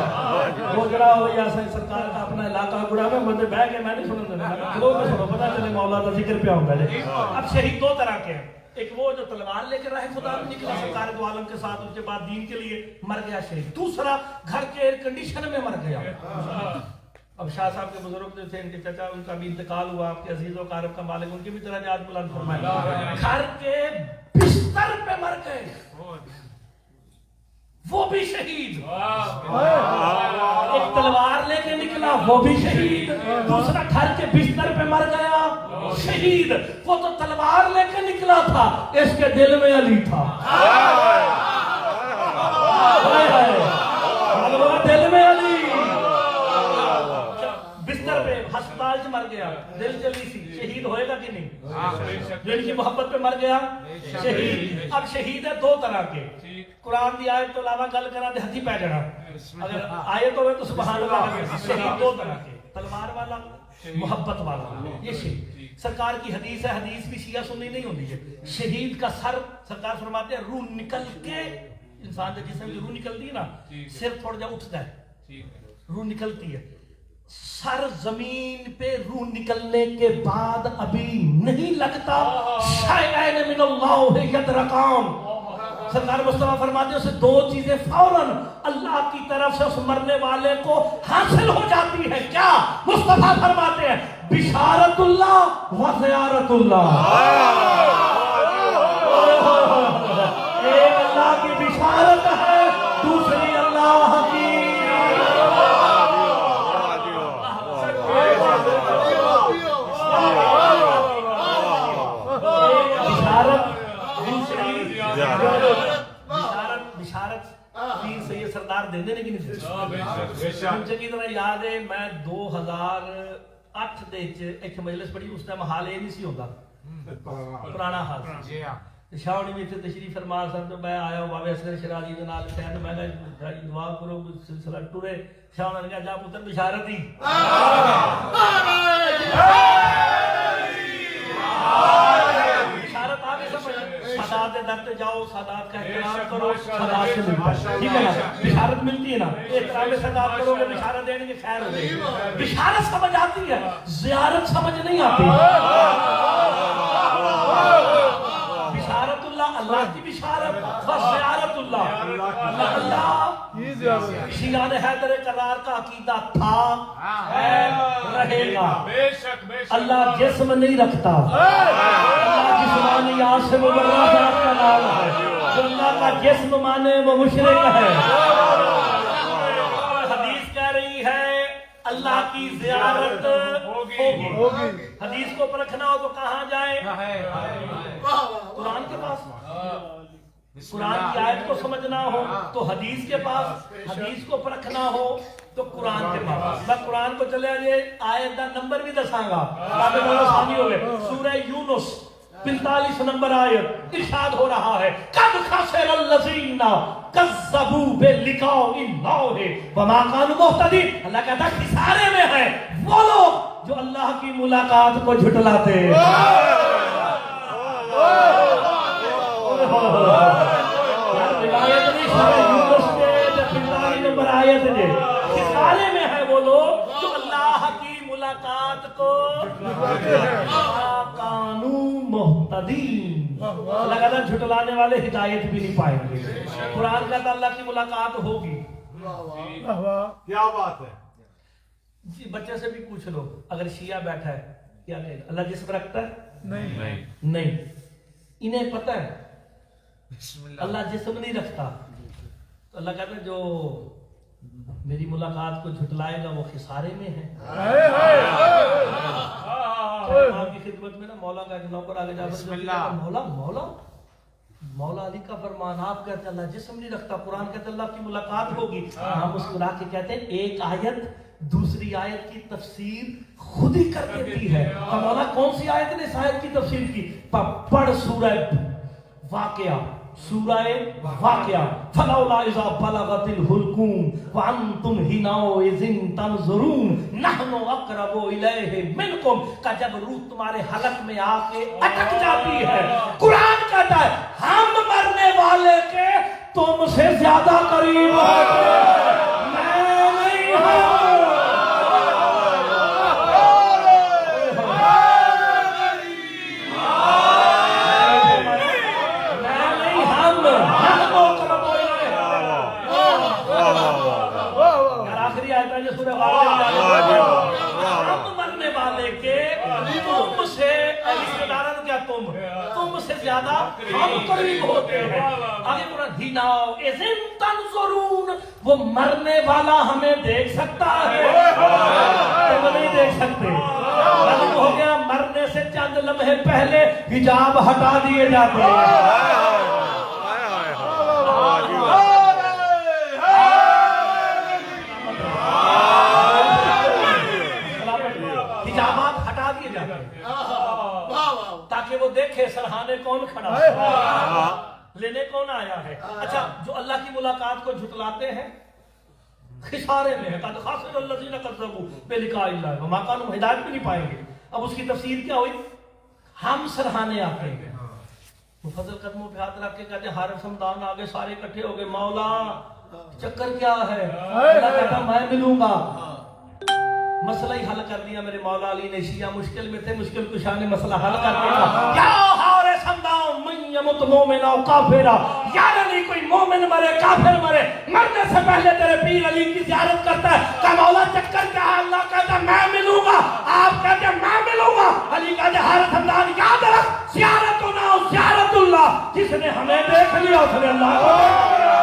گوجرا ہو یا سرکار کا اپنا علاقہ گڑا میں بندے بہ کے میں نہیں سنوں دینا, لوگ میں سنو پتہ چلے مولا کا ذکر پہ ہوتا ہے. اب شہید دو طرح کے ہیں. ایک وہ جو تلوار لے کے راہ خدا میں نکلا سرکار دو عالم کے ساتھ, اس کے بعد دین کے لیے مر گیا شہید. دوسرا گھر کے ایئر کنڈیشن میں مر گیا. اب شاہ صاحب کے بزرگ جو تھے, ان کے چچا, ان کا بھی انتقال ہوا. آپ کے عزیز و اقارب کا مالک, ان کی بھی درجات بلند فرمائے. گھر کے بستر پہ مر گئے, وہ بھی شہید. ایک تلوار لے کے نکلا, وہ بھی شہید. دوسرا گھر کے بستر پہ مر گیا, شہید. وہ تو تلوار لے کے نکلا تھا, اس کے دل میں علی تھا. دل میں علی, بستر پہ ہسپتال سے مر گیا, دل چلی سی. شہید ہوئے گا کہ نہیں؟ جو ان کی محبت پہ مر گیا شہید. اب شہید ہے دو طرح کے. قرآن دی آیت تو علاوہ گل کرا دے ہتھی پہ جڑا, اگر آیت ہوئے تو سبحان اللہ. شہید دو طرح کے, تلوار والا, محبت والا, یہ شہید. سرکار کی حدیث ہے, حدیث بھی شیعہ سنی نہیں ہوتی ہے. شہید کا سر, سرکار فرماتے ہیں روح نکل کے, انسان کے جسم سے روح نکلتی ہے نا, سر تھوڑا جا اٹھتا ہے, روح نکلتی ہے. سر زمین پہ روح نکلنے کے بعد ابھی نہیں لگتا. شیئین من اللہ یدرکان, سرکار مصطفیٰ فرماتے ہیں اسے دو چیزیں فوراً اللہ کی طرف سے اس مرنے والے کو حاصل ہو جاتی ہے. کیا؟ مصطفیٰ فرماتے ہیں بشارت اللہ و زیارت اللہ. ایک اللہ کی بشارت ہے, دوسری اللہ کی بشارت. پیر سید سردار دے دے لیکن چنگی طرح یاد ہے, میں 2008 دے ایک مجلس پڑھی, اس ٹائم حال یہ نہیں سی ہوتا, پرانا حال. شاہوڑی میں تشریف فرما سن تو میں آیا بابے اصغر شرازی کے نال شہر میں کہا دعا کرو, سلسلہ ٹرے. شاہوڑی نے کہا جا پتر بشارت ہی. بشارت آگے سمجھ, سادات در پہ جاؤ, سادات کا احترام کرو, سادات سے ملتا ہے. ٹھیک ہے نا, بشارت ملتی ہے نا, احترام سادات کرو گے, بشارت دینے کے خیر ہو جائے گی. بشارت سمجھ آتی ہے, زیارت سمجھ نہیں آتی. بشارت اللہ, اللہ کی بشارت, بس زیارت اللہ. اللہ شیعہ حیدر کرار کا عقیدہ تھا, ہے, رہے گا. اللہ جسم نہیں رکھتا, اللہ جسمانی عاصم و برازات کا نام ہے. جو اللہ کا جسم مانے وہ مشرک ہے. حدیث کہہ رہی ہے اللہ کی زیارت ہوگی. حدیث کو پرکھنا ہو تو کہاں جائیں؟ قرآن کے پاس. قرآن کی آیت کو سمجھنا ہو تو حدیث کے پاس, حدیث کو پرکھنا ہو تو قرآن کے پاس. میں قرآن کو چلے آئے, آیت کا نمبر بھی دساں گا, سورہ یونس 45 نمبر آیت ارشاد ہو رہا ہے قد خسر الذین کذبوا بلقاء اللہ وما كانوا مهتدین. اللہ کہتا ہے خسارے میں ہے وہ لوگ جو اللہ کی ملاقات کو جھٹلاتے ہیں. روایت نہیں, سورہ یونس کے 45 نمبر آیت ہے, خسارے میں ہے وہ لوگ جو اللہ کی ملاقات کو کانو محتدین. اللہ کہتا ہے جھٹلانے والے ہدایت بھی نہیں پائیں گے. قرآن کہتا ہے اللہ کی ملاقات ہوگی. کیا بات ہے. جی بچے سے بھی پوچھ لو, اگر شیعہ بیٹھا ہے کیا کہے گا؟ اللہ جسم رکھتا ہے؟ نہیں. انہیں پتہ ہے اللہ جسم نہیں رکھتا. تو اللہ کہتا ہے جو میری ملاقات کو جھٹلائے گا وہ خسارے میں ہے. آپ کی خدمت میں نا مولا کا ایک نوکر آگے جا کر مولا علی کا فرمان. آپ کہتے اللہ جسم نہیں رکھتا, قرآن کہتے اللہ کی ملاقات ہوگی. ہم مسکرا کے کہتے ہیں ایک آیت دوسری آیت کی تفسیر خود ہی کر دیتی ہے. مولا کون سی آیت نے اس آیت کی تفسیر کی؟ پڑھ سورہ واقعہ, سورہ واقعہ. فلولا اذا بلغت الحلقوم وانتم حينئذ تنظرون نحن اقرب الیہ منکم. کا جب روح تمہارے حلق میں آ کے اٹک جاتی ہے, قرآن کہتا ہے ہم مرنے والے کے تم سے زیادہ قریب ہوتے ہیں, میں نہیں ہوں. ہم مرنے والے کے تم سے رشتہ داران کیا تم سے زیادہ ہم قریب ہوتے ہیں. آگے قرآن ہیناؤ اذن تنظرون, وہ مرنے والا ہمیں دیکھ سکتا ہے, تم نہیں دیکھ سکتے. معلوم ہو گیا مرنے سے چند لمحے پہلے حجاب ہٹا دیے جاتے ہیں. تاکہ وہ دیکھے سرحانے کون کھڑا ہے, لینے کون آیا ہے. اچھا جو اللہ کی ملاقات کو جھٹلاتے ہیں خسارے میں ہے. قد خسر الذین کذبوا بلقاء اللہ وما كانوا, ہدایت بھی نہیں پائیں گے. اب اس کی تفسیر کیا ہوئی؟ ہم سرحانے آتے ہیں. مفضل قدموں پہ ہاتھ رکھ کے کہتے ہیں حارث حمدان آگے سارے اکٹھے ہو گئے, مولا چکر کیا ہے؟ اللہ کہتا میں ملوں گا. مسئلہ ہی حل کر دیا میرے مولا علی نے. شیعہ مشکل میں تھے, مشکل کشا نے مسئلہ حل کر دیا. یا حارث حمدان من یمت مومن او کافرا, یا علی کوئی مومن مرے کافر مرے, مرنے سے پہلے تیرے پیر علی کی زیارت کرتا ہے. کہ مولا چکر کیا ہے؟ اللہ کہتا میں ملوں گا. آپ کہتے ہیں میں ملوں گا. علی کہتے حارث حمدان یاد رکھ زیارتنا زیارت اللہ, جس نے ہمیں دیکھ لیا اس نے اللہ کو دیکھ لیا.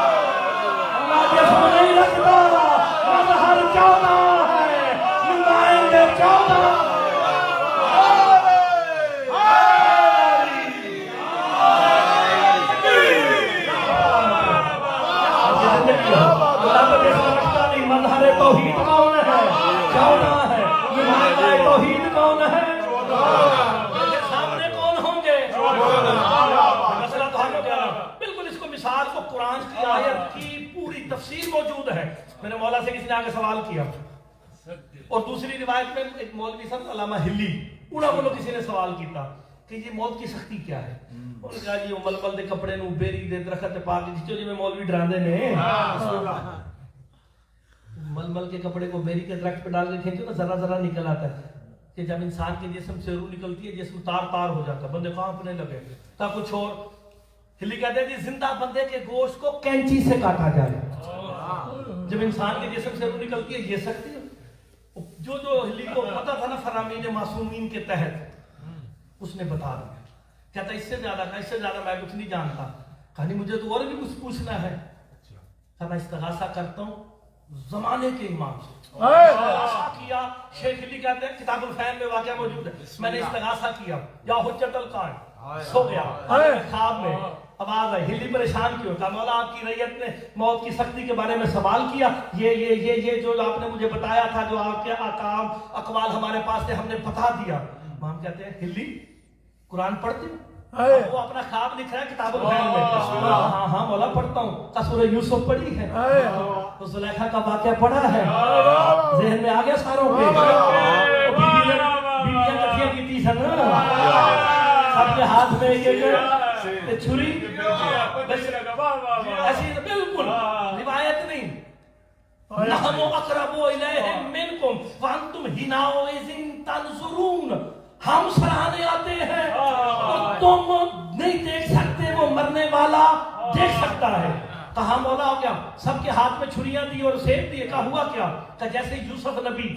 اللہ جسم نہیں رکھتا, مظہر چاہتا ہے, نمائندے چاہتا ہے. مظہر توحید کون ہے؟ چودہ ہے. نمائندہ توحید کون ہے؟ سامنے کون ہوں گے؟ مسئلہ تو حل ہو گیا. بالکل اس کو مثال کو قرآن کی آیت کی پوری تفسیر موجود ہے. میں نے مولا سے کسی نے آگے سوال کیا, اور دوسری روایت میں ایک مولوی صاحب علامہ ہلی انہوں کو کسی نے سوال کیتا کہ یہ موت کی سختی کیا ہے. انہوں نے کہا جی وہ ململ دے کپڑے نو بیری دے درخت پا کے جی میں مولوی ڈراندے نے ململ کے کپڑے کو بیری کے درخت پہ ڈال کے کھینچو نا ذرا ذرا نکل آتا ہے. کہ جب انسان کے جسم سے روح نکلتی ہے جسم تار تار ہو جاتا ہے, بندے کانپنے لگے. تا کچھ اور ہلی کہتے ہیں زندہ بندے کے گوشت کو کینچی سے کاٹا جائے. جب انسان کے جسم سے روح نکلتی ہے یہ سکتی ہے. جو ہلی کو پتا تھا نا فرامین معصومین کے تحت اس نے بتا دیا. کہتا اس سے زیادہ میں کچھ نہیں جانتا. کہانی مجھے تو اور بھی کچھ پوچھنا ہے. میں استغاثہ کرتا ہوں زمانے کے امام سے. استغاثہ کیا. شیخ علی کہتے ہیں کتاب الفین میں واقعہ موجود ہے. میں نے استغاثہ کیا یا حجت القائم, سو گیا خواب میں, آواز آئی. ہلی پریشان کیوں تھا؟ مولا آپ کی ریت نے موت کی سختی کے بارے میں سوال کیا. یہ جو آپ نے مجھے بتایا تھا, جو آپ کے احکام اقوال ہمارے پاس تھے, ہم نے بتا دیا. ہم کہتے ہیں ہلی قرآن پڑھتے ہو؟ وہ اپنا خواب لکھ رہا ہے کتاب الفین میں. ہاں مولا پڑھتا ہوں. سورہ یوسف پڑھی ہے, تو زلیخا کا واقعہ پڑھا ہے, ذہن میں آ گیا ساروں کے. بیویاں کٹھیاں کی تھی سن, سب کے ہاتھ میں ایک چھری, ایسی بالکل روایت نہیں. نحن اقرب الیہ منکم وانتم حینئذ تنظرون, ہم سراہنے آتے ہیں اور تم نہیں دیکھ سکتے, وہ مرنے والا دیکھ سکتا ہے. کہا مولا ہو گیا سب کے ہاتھ میں چھریاں دی اور سیب دیے. کہا ہوا کیا؟ کہ جیسے یوسف نبی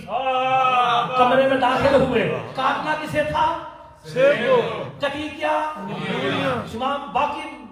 کمرے میں داخل ہوئے, کاٹنا کسے تھا؟ کٹی کیا؟ باقی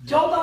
14।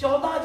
14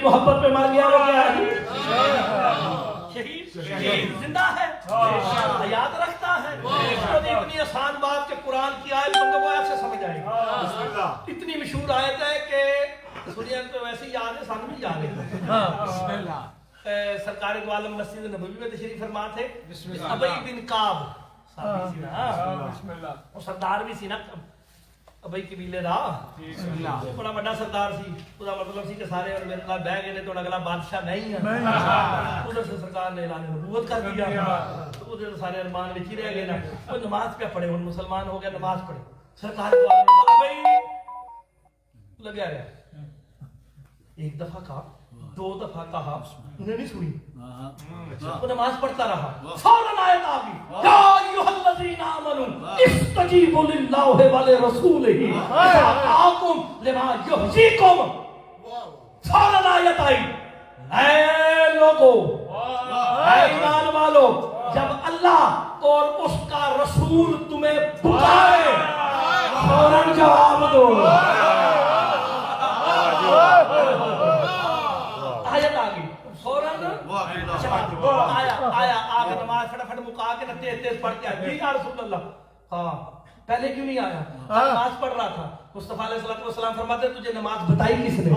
کی محبت میں مر گیا وہ کیا ہے؟ شہید زندہ ہے، حیات رکھتا ہے. اتنی آسان بات کہ قرآن کی آیت بندوں کو ایسے سمجھ آئے گی. اتنی مشہور آیت ہے کہ سنیا تو ویسے ہی یاد ہے، سن بھی یاد ہے. سرکار دو عالم مسجد نبوی میں تشریف فرما تھے. ابی بن کعب صحابی سی نا، وہ سردار بھی سی نا ابئی قبیلے دا، بڑا بڑا سردار سی. اس کا مطلب سی کہ سارے میرے نال بہ گئے نے تو اگلا بادشاہ نہیں ہے. ادھر سے سرکار نے اعلان نبوت کر دیا، ادھر سارے ارمان وچ ہی رہ گئے نا. وہ نماز پہ پڑھے، ہن مسلمان ہو گیا، نماز پڑھے. سرکار کو ابئی لگا رہا، ایک دفعہ کہا، دو دفعہ کہا، انہیں نہیں سنی. وہ نماز پڑھتا رہا. فوراً آیت آ گئی، یا ایھا الذین آمنوا استجیبوا للہ ولرسولہ اذا دعاکم لما یحییکم. فوراً آیت آئی، اے لوگو، اے ایمان والو، جب اللہ اور اس کا رسول تمہیں پکارے فوراً جواب دو. آیت آ گئی فوراً آیا آ کے نماز فٹافٹ مکا کے تیز تیز پڑھ کے آیا. یا رسول اللہ، ہاں پہلے کیوں نہیں آیا؟ نماز پڑھ رہا تھا. مصطفیٰ علیہ الصلوۃ والسلام فرماتے ہیں تجھے نماز بتائی کس نے؟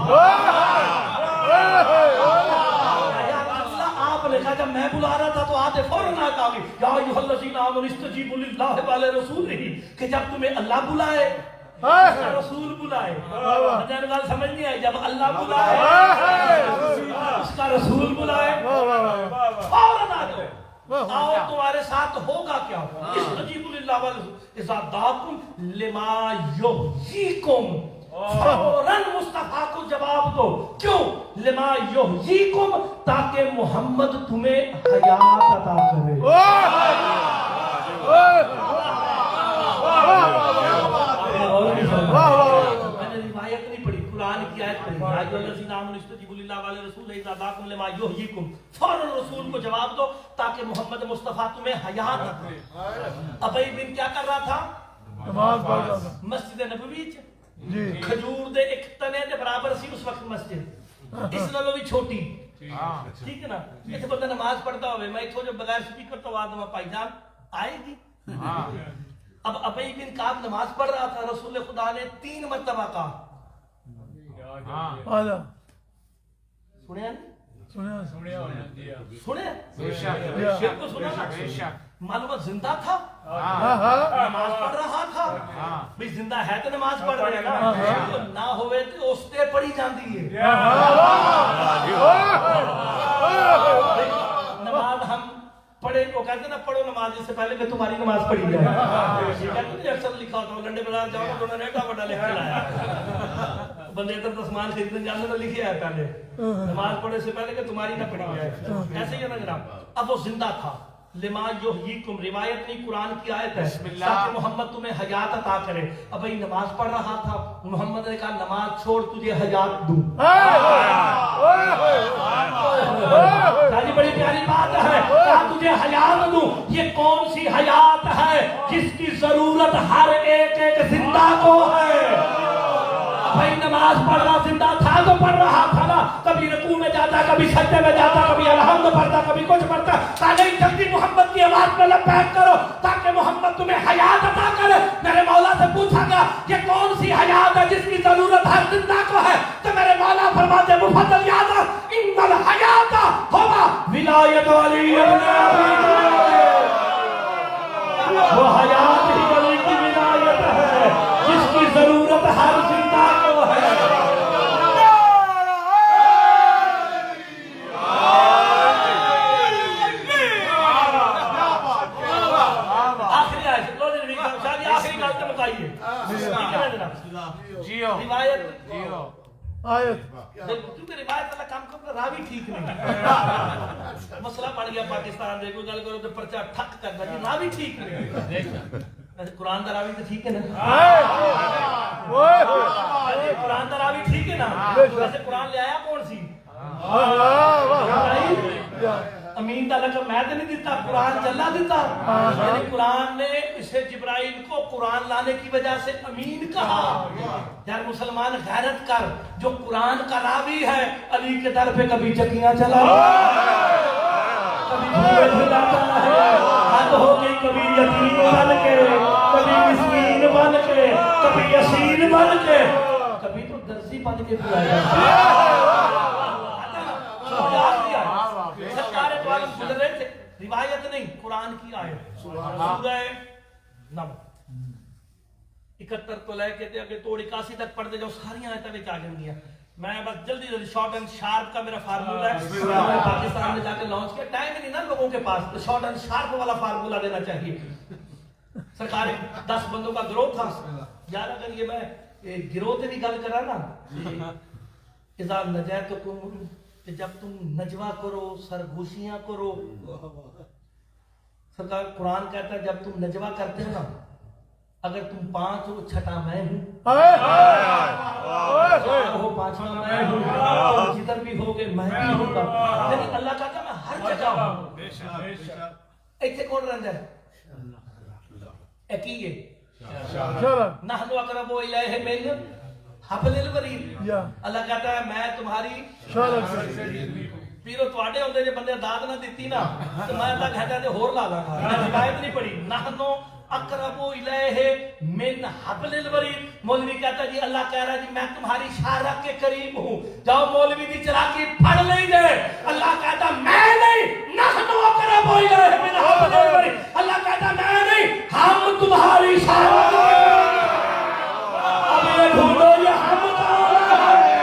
آپ نے کہا جب میں بلا رہا تھا تو آتے فوراً آیت آ گئی، یا ایھا الذین آمنوا استجیبوا للہ ولرسولہ. کہ جب تمہیں اللہ بلائے، اس کا رسول بلائے. جن گل سمجھ نہیں آئی، جب اللہ بلائے، اس کا رسول بلائے، فوراً آ جاؤ. اور تمہارے ساتھ ہوگا کیا؟ استجیبوا للہ ولرسولہ اذا دعاکم لما یحییکم. فوراً مصطفیٰ کو جواب دو. کیوں؟ لما یحییکم، تاکہ محمد تمہیں حیات عطا کرے. میں نے روایت نہیں پڑھی، قرآن کی آیت پڑھی. یا ایھا الذین آمنوا استجیبوا للہ ولرسولہ اذا دعاکم لما یحییکم. فوراً رسول کو جواب دو تاکہ محمد مصطفیٰ تمہیں حیات عطا کرے. ابی بن کیا کر رہا تھا؟ نماز پڑھ رہا تھا. مسجد نبوی چ جی کھجور دے ایک تنے دے برابر سی اس وقت مسجد، اس نالوں بھی چھوٹی. ٹھیک ہے نا؟ اتنے بندہ نماز پڑھتا ہوئے، میں اتھوں جو بغیر سپیکر تو آواز میں پائی جان آئے گی. اب ابی بن کعب نماز پڑھ رہا تھا، رسول خدا نے 3 مرتبہ کہا. آجا سنیا سنیا سنے شیر کو سنا نا؟ معلومات زندہ تھا، نماز پڑھ رہا تھا. بھی زندہ ہے تو نماز پڑھ رہے نا، نہ ہوئے تو اس تے پڑھی جاندی ہے. نماز ہم پڑھے، وہ کہتے ہیں نا پڑھو نماز اس سے پہلے کہ تمہاری نماز پڑھی جائے. یہ کہتے ہیں اکثر لکھا ہوتا ہے لنڈے بازار جاؤ تو انہوں نے ایڈا بڑا لکھ کے لایا. بندے ادھر تو سامان خریدنے جانے تو لکھے ہے پہلے نماز پڑھنے سے پہلے کہ تمہاری نہ پڑھی جائے. ایسے ہی ہے نا جناب. اب وہ زندہ تھا. لما یحییکم، روایت نہیں قرآن کی آیت ہے، تاکہ محمد تمہیں حیات عطا کرے. اب یہ نماز پڑھ رہا تھا، محمد نے کہا نماز چھوڑ تجھے حیات دوں. بڑی پیاری بات ہے، کہا تجھے حیات دوں. یہ کون سی حیات ہے جس کی ضرورت ہر ایک زندہ کو ہے؟ بھائی نماز پڑھ رہا زندہ تھا تو پڑھ رہا تھا نا، کبھی رکوع میں جاتا، کبھی سجدے میں جاتا، کبھی الحمد پڑھتا، کبھی کچھ پڑھتا. نہیں جلدی محمد کی آواز میں لبیک کرو تاکہ محمد تمہیں حیات عطا کرے. میرے مولا سے پوچھا گیا یہ کون سی حیات ہے جس کی ضرورت ہر زندہ کو ہے؟ تو میرے مولا فرماتے مفضل یاد ان الحیات ہوا ولایت علی ابن ابی طالب. وہ حیات ہی علی کی ولایت ہے جس کی ضرورت ہر زندہ کو ہے. کیونکہ روایت والا کام کرنا راوی ٹھیک نہیں. مسئلہ بن گیا پاکستان دے، کوئی گل کرو تو پرچہ ٹھک کرنا جی راوی ٹھیک نہیں. قرآن دا راوی تو ٹھیک ہے نا، قرآن دا راوی ٹھیک ہے نا. ویسے قرآن لے آیا کون سی؟ امین کا لقب میں تو نہیں دیتا، قرآن جلا دیتا، یعنی قرآن نے اسے جبرائیل کو قرآن لانے کی وجہ سے امین کہا۔ یار مسلمان غیرت کر، جو قرآن کا راوی ہے علی کے در پہ کبھی چکیاں چلا، کبھی دھوئے دھلاتا ہے، حد ہو گئی کبھی یتیم بن کے، کبھی مسکین بن کے، کبھی یسیر بن کے، کبھی تو درزی بن کے بلایا۔ سرکار دو عالم گزر رہے تھے، روایت نہیں قرآن کی آیت، سورہ نمل 71 تو لے کے اگے توڑ 81 تک پڑھتے جاؤ، ساری آیتیں وچ آ جان گیا۔ میں بس جلدی جلدی شارٹ اینڈ شارپ کا میرا فارمولا ہے، میں پاکستان میں جا کے لانچ کیا، ٹائم ہی نہیں نا لوگوں کے پاس، تو شارٹ اینڈ شارپ والا فارمولا دینا چاہیے۔ سرکار 10 بندوں کا گروہ تھا یار، اگر یہ میں گروہ سے بھی گل کرا نا، اذا نجیتکم، کہ جب تم نجوہ کرو، سرگوشیاں کرو، سرکار قرآن کہتا ہے جب تم نجوہ کرتے ہو نا، اگر تم 5 ہو چھٹا میں ہوں، ہو 5واں میں ہوں، تم جدھر بھی ہوگے میں بھی ہوں گا، یعنی اللہ کہتا ہے میں ہر جگہ ہوں۔ ایتھے کون رہندا ہے؟ ایک ہی ہے، نحن اقرب الیہ من حبل الورید۔ اللہ کہتا ہے میں تمہاری پیرو تواڈے ہوندے جے بندے داد نہ دتی نا تو میں اللہ کہتا ہے ہور لا لاں گا، روایت نہیں پڑھی، نحن اقرب الیہ من حبل الورید۔ مولوی کہتا جی اللہ کہہ رہا جی میں تمہاری شارک کے قریب ہوں، جاؤ مولوی دی چلاکی پڑھ لیں گے۔ اللہ کہتا میں نہیں، نحن اقرب الیہ من حبل الورید، اللہ کہتا میں نہیں، ہم تمہاری شارک کے قریب۔ اب یہ ڈھونڈو یہ ہم کون ہے،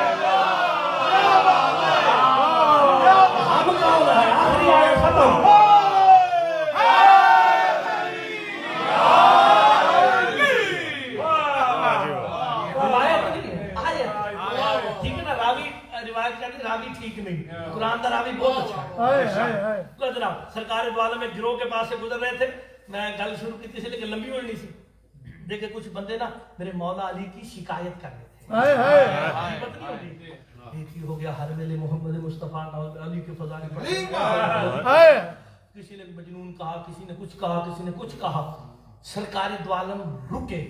ہم کون ہے؟ آخری آیت ختم۔ راوی ٹھیک نہیں، قرآن کا راوی بہت اچھا ہے۔ تو جناب سرکار دو عالم میں گروہ کے پاس سے گزر رہے تھے، میں گل شروع کی تھی لیکن لمبی ہونی سی، دیکھے کچھ بندے نا میرے مولا علی کی شکایت کر رہے تھے، عجیبت نہیں ہوگی، ایک ہی ہو گیا ہر ویلے محمد مصطفیٰ علی کے فضائل پڑھے، کسی نے مجنون کہا، کسی نے کچھ کہا، کسی نے کچھ کہا۔ سرکار دو عالم رکے،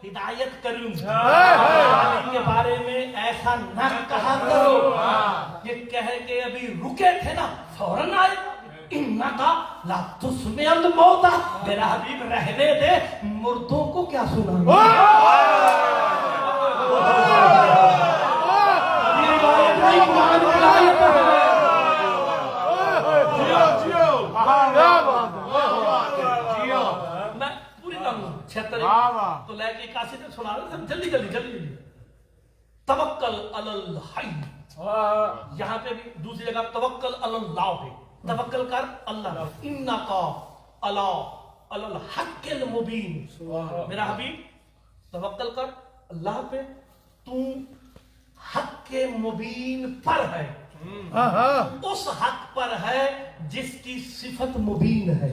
ہدایت کروں علی کے بارے میں ایسا نہ کہا کرو، یہ کہہ کے ابھی رکے تھے نا فوراً آئے، انکا لا تسمع الموتى، میرا حبیب رہنے دے، مردوں کو کیا سنا۔ یہ روایت نہیں، قرآن کی آیت ہے۔ میں پوری کروں 76 تو لے کے 81 تک سنا رہا ہوں، جلدی جلدی جلدی جلدی۔ توکل علی الحی، یہاں پہ بھی دوسری جگہ توکل علی اللہ پہ، توکل کر اللہ، انکا علی الحق المبین، میرا حبیب توکل کر اللہ پہ، تو حق مبین پر ہے، اس حق پر ہے جس کی صفت مبین ہے۔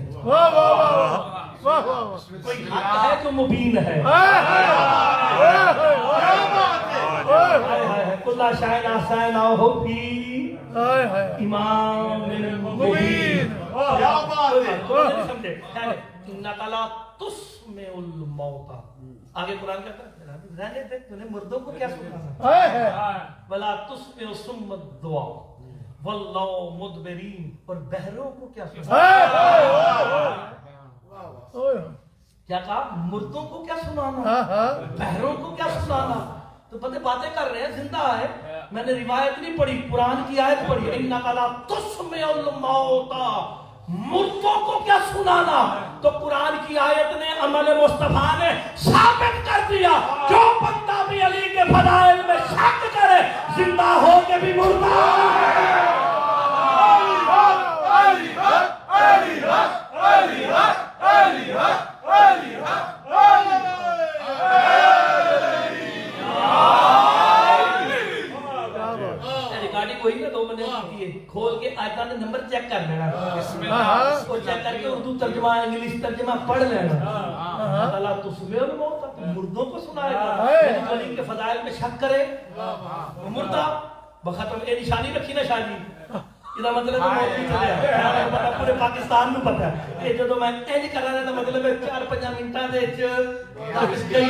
کوئی حق ہے جو مبین ہے، کلا شاہن آسائن آہو فی امام مبین۔ سمجھے انکا لا تسمع الموتى، آگے قرآن کہتا ہے رہنے دے، تو نے مردوں کو کیا سنانا، ولا تسمع صم الدعاء واللہ مدبرین، اور بہروں کو کیا سنانا، کیا کہا مردوں کو کیا سنانا، بہروں کو کیا سنانا۔ تو بندے باتیں کر رہے ہیں، زندہ ہے، میں نے روایت نہیں پڑھی، قرآن کی آیت پڑھی، انکا لا تسمع الموتى، مردوں کو کیا سنانا۔ تو قرآن کی آیت نے، عمل مصطفیٰ نے ثابت کر دیا، جو بندہ بھی علی کے فضائل میں شک کرے زندہ ہو کے بھی مردہ ہے۔ کوئی نہ 2 منٹ کی ہے، کھول کے آیتاں دے نمبر چیک کر لینا، اس کو چیک کر کے اردو ترجمہ انگلش ترجمہ پڑھ لینا۔ اللہ تسمع الموتى، مردوں کو سنائے گا، علی کے فضائل میں شک کرے وہ مردہ بختم، اے نشانی رکھی نا شاہ جی، ਇਹਦਾ ਮਤਲਬ ਹੈ ਮੌਤ ਵੀ ਚੱਲਿਆ ਪਤਾ ਪੂਰੇ ਪਾਕਿਸਤਾਨ ਨੂੰ ਪਤਾ ਹੈ ਇਹ ਜਦੋਂ ਮੈਂ ਇੰਜ ਕਰ ਰਿਹਾ ਤਾਂ ਮਤਲਬ 4-5 ਮਿੰਟਾਂ ਦੇ ਵਿੱਚ ਗਈ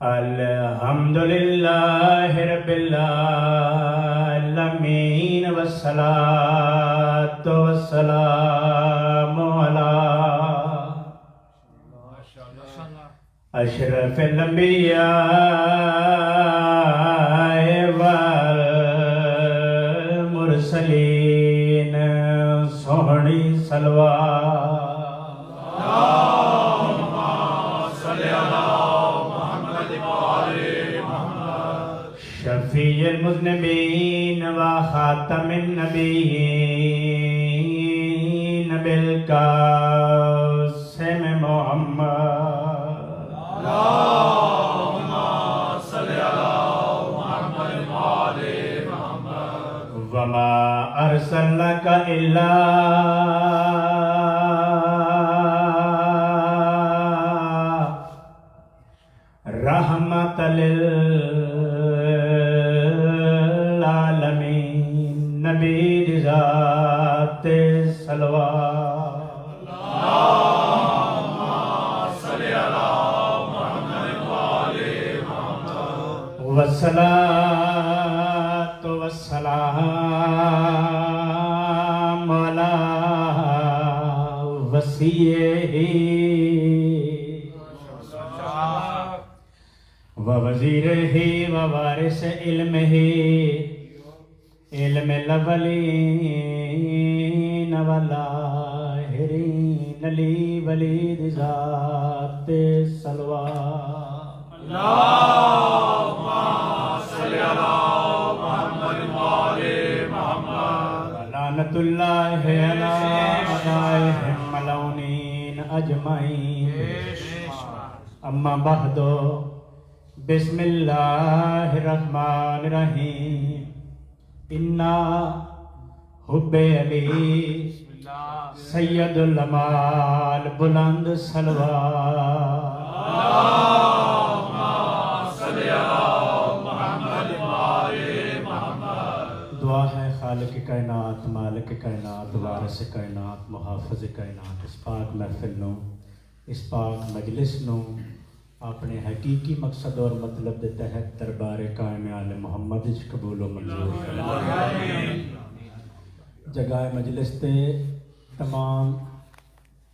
الحمدللہ رب العالمین والصلاة والسلام علی اشرف الانبیاء والمرسلین سوہنی صلوات شفیع المذنبین و خاتم النبیین بالقاسم محمد وما ارسلناک الا رحمت للعالمین نبی ذات صلوات والصلاة والسلام علی وصیہ ووزیرہ ووارث علمہ علم الاولین والآخرین علی ولید ذات صلوات لعنت اللہ علی اعدائہم ملعونین اجمعین اما بعد بسم اللہ الرحمن الرحیم انا حب علی سید الامال بلند صلوات دعا ہے خالق کائنات مالک کائنات وارث کائنات محافظ کائنات اس پاک محفل نو اس پاک مجلس نو اپنے حقیقی مقصد اور مطلب دے تحت دربار قائم آل محمد وچ قبول و منظور جگہ مجلس تے تمام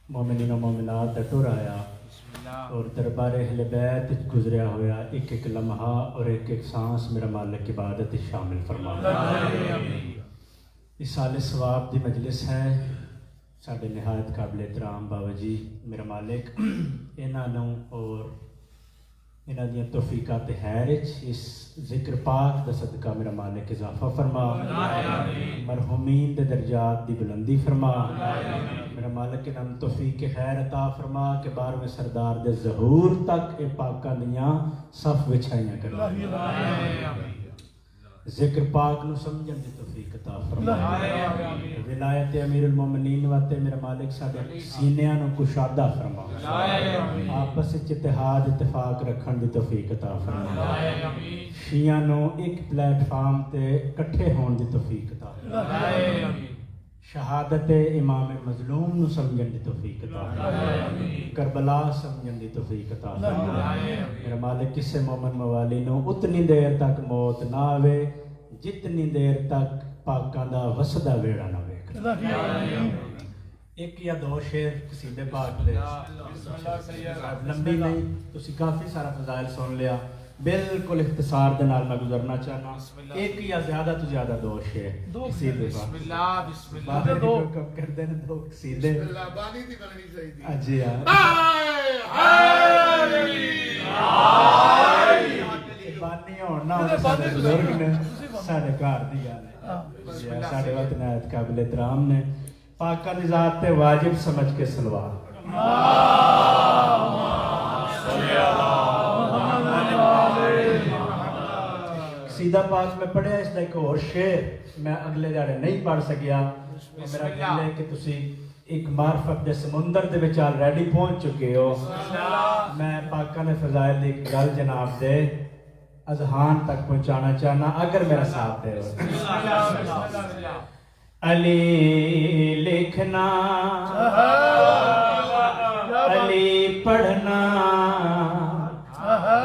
مومنین و مومنات دا ٹر آیا اور دربار اہل بیت وچ گزریا ہویا ایک ایک لمحہ اور ایک ایک سانس میرا مالک عبادت شامل فرما اس سال ثواب دی مجلس ہے ساڈے نہایت قابل احترام بابا جی میرا مالک انہاں نوں اور انہاں دیاں توفیقات خیر اس ذکر پاک دا صدقہ میرا مالک اضافہ فرما مرحومین دے درجات دی بلندی فرما میرا مالک انہاں نوں توفیق خیر عطا فرما کہ 12ویں سردار دے ظہور تک اے پاکاں دیاں صف وچھائیاں کر ذکر پاک نو سمجھن دی توفیق عطا فرما ولایت امیر المومنین واتے میرا مالک ساڈے سینیاں نو کشادہ فرما آپس وچ اتحاد اتفاق رکھن دی توفیق عطا فرما شیعاں نو ایک پلیٹ فارم تے اکٹھے ہون دی توفیق عطا فرما شہادت امام مظلوم نو سمجھن دی توفیق عطا فرما کربلا سمجھن دی توفیق عطا فرما میرا مالک کسے مومن موالی نو اتنی دیر تک موت نہ آوے جتنی دیر تک پاکاں دا وسدا ویڑا نہ ویکھ ایک یا دو شعر قصیدے پاک دے لمبی نہیں تسی کافی سارا فضائل سن لیا بالکل اختصار دے نال میں گزرنا چاہنا ایک یا زیادہ تو زیادہ دو شعر قصیدے پاک بسم اللہ بسم اللہ دو کم کر دینا دو قصیدے بانی دی بننی چاہیے جی ہاں بانی ہونا سارے بزرگ نے سارے گھر دی گل ہے سارے وقت نہایت قابل احترام نے پاکاں دی ذات تے واجب سمجھ کے سلوات قصیدہ پاک میں پڑھیا اس دا ایک اور شعر میں اگلے جاڑے نہیں پڑھ سکیا میرا خیال ہے کہ تسی ایک معرفت دے سمندر دے وچ آلریڈی پہنچ چکے ہو میں پاکاں دے فضائل دی ایک گل جناب دے اذہان تک پہنچانا چاہنا اگر میرا ساتھ دے علی لکھنا علی پڑھنا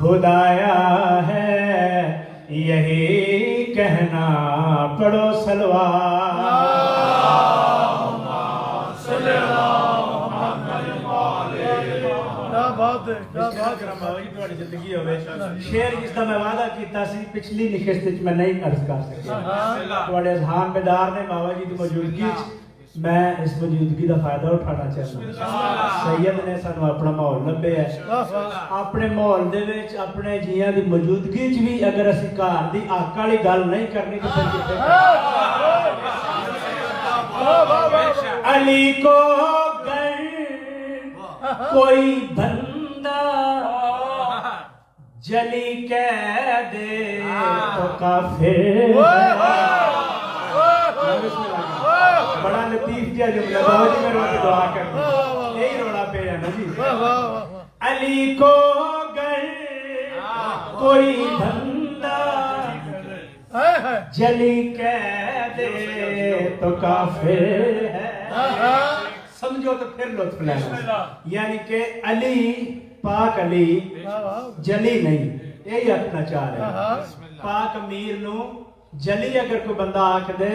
خدایا ہے یہی کہنا پڑھو سلوات کیا بات ہے، کیا بات ہے۔ زندگی ہوئے شیر جس کا میں وعدہ کیتا سی پچھلی نشست وچ میں نہیں عرض کر سکتا تواڈے اذہان بیدار نے بابا جی دی موجودگی وچ میں اس موجودگی دا فائدہ اٹھانا چاہتا سید نے سانو اپنا ماحول لبے ہے اپنے ماحول دے وچ اپنے جیاں دی موجودگی وچ بھی اگر اسی گھر دی حق والی گل نہیں کرنی تو پھر کتے علی کو گر کوئی بندہ جلی کہہ دے تو کافر بڑا لطیف جا جملہ بابا جی میں روٹی دعا کرتا یہی روڑا پہ ہے نا جی علی کو گر کوئی بندہ جلی کہہ دے تو کافر ہے سمجھو تو پھر لطف لینا یعنی کہ علی پاک علی جلی نہیں یہی اپنا چاہ رہے ہیں پاک امیر نو جلی اگر کوئی بندہ آکھ دے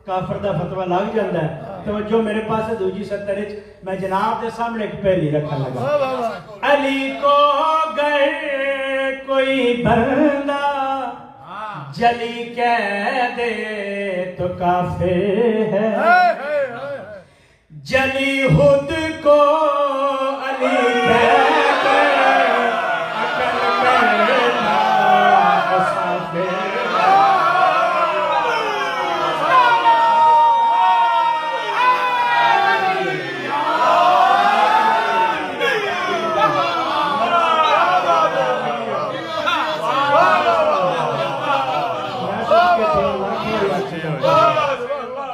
کافر دا فتوہ لگ جاندہ ہے توجہ میرے پاس ہے دوجی ستر میں جناب دے سامنے ایک پہلی رکھا لگا علی کو گر کوئی بندہ جلی کہہ دے تو کافر ہے جلی خود کو علی کہہ دے عقل کرنا مسافر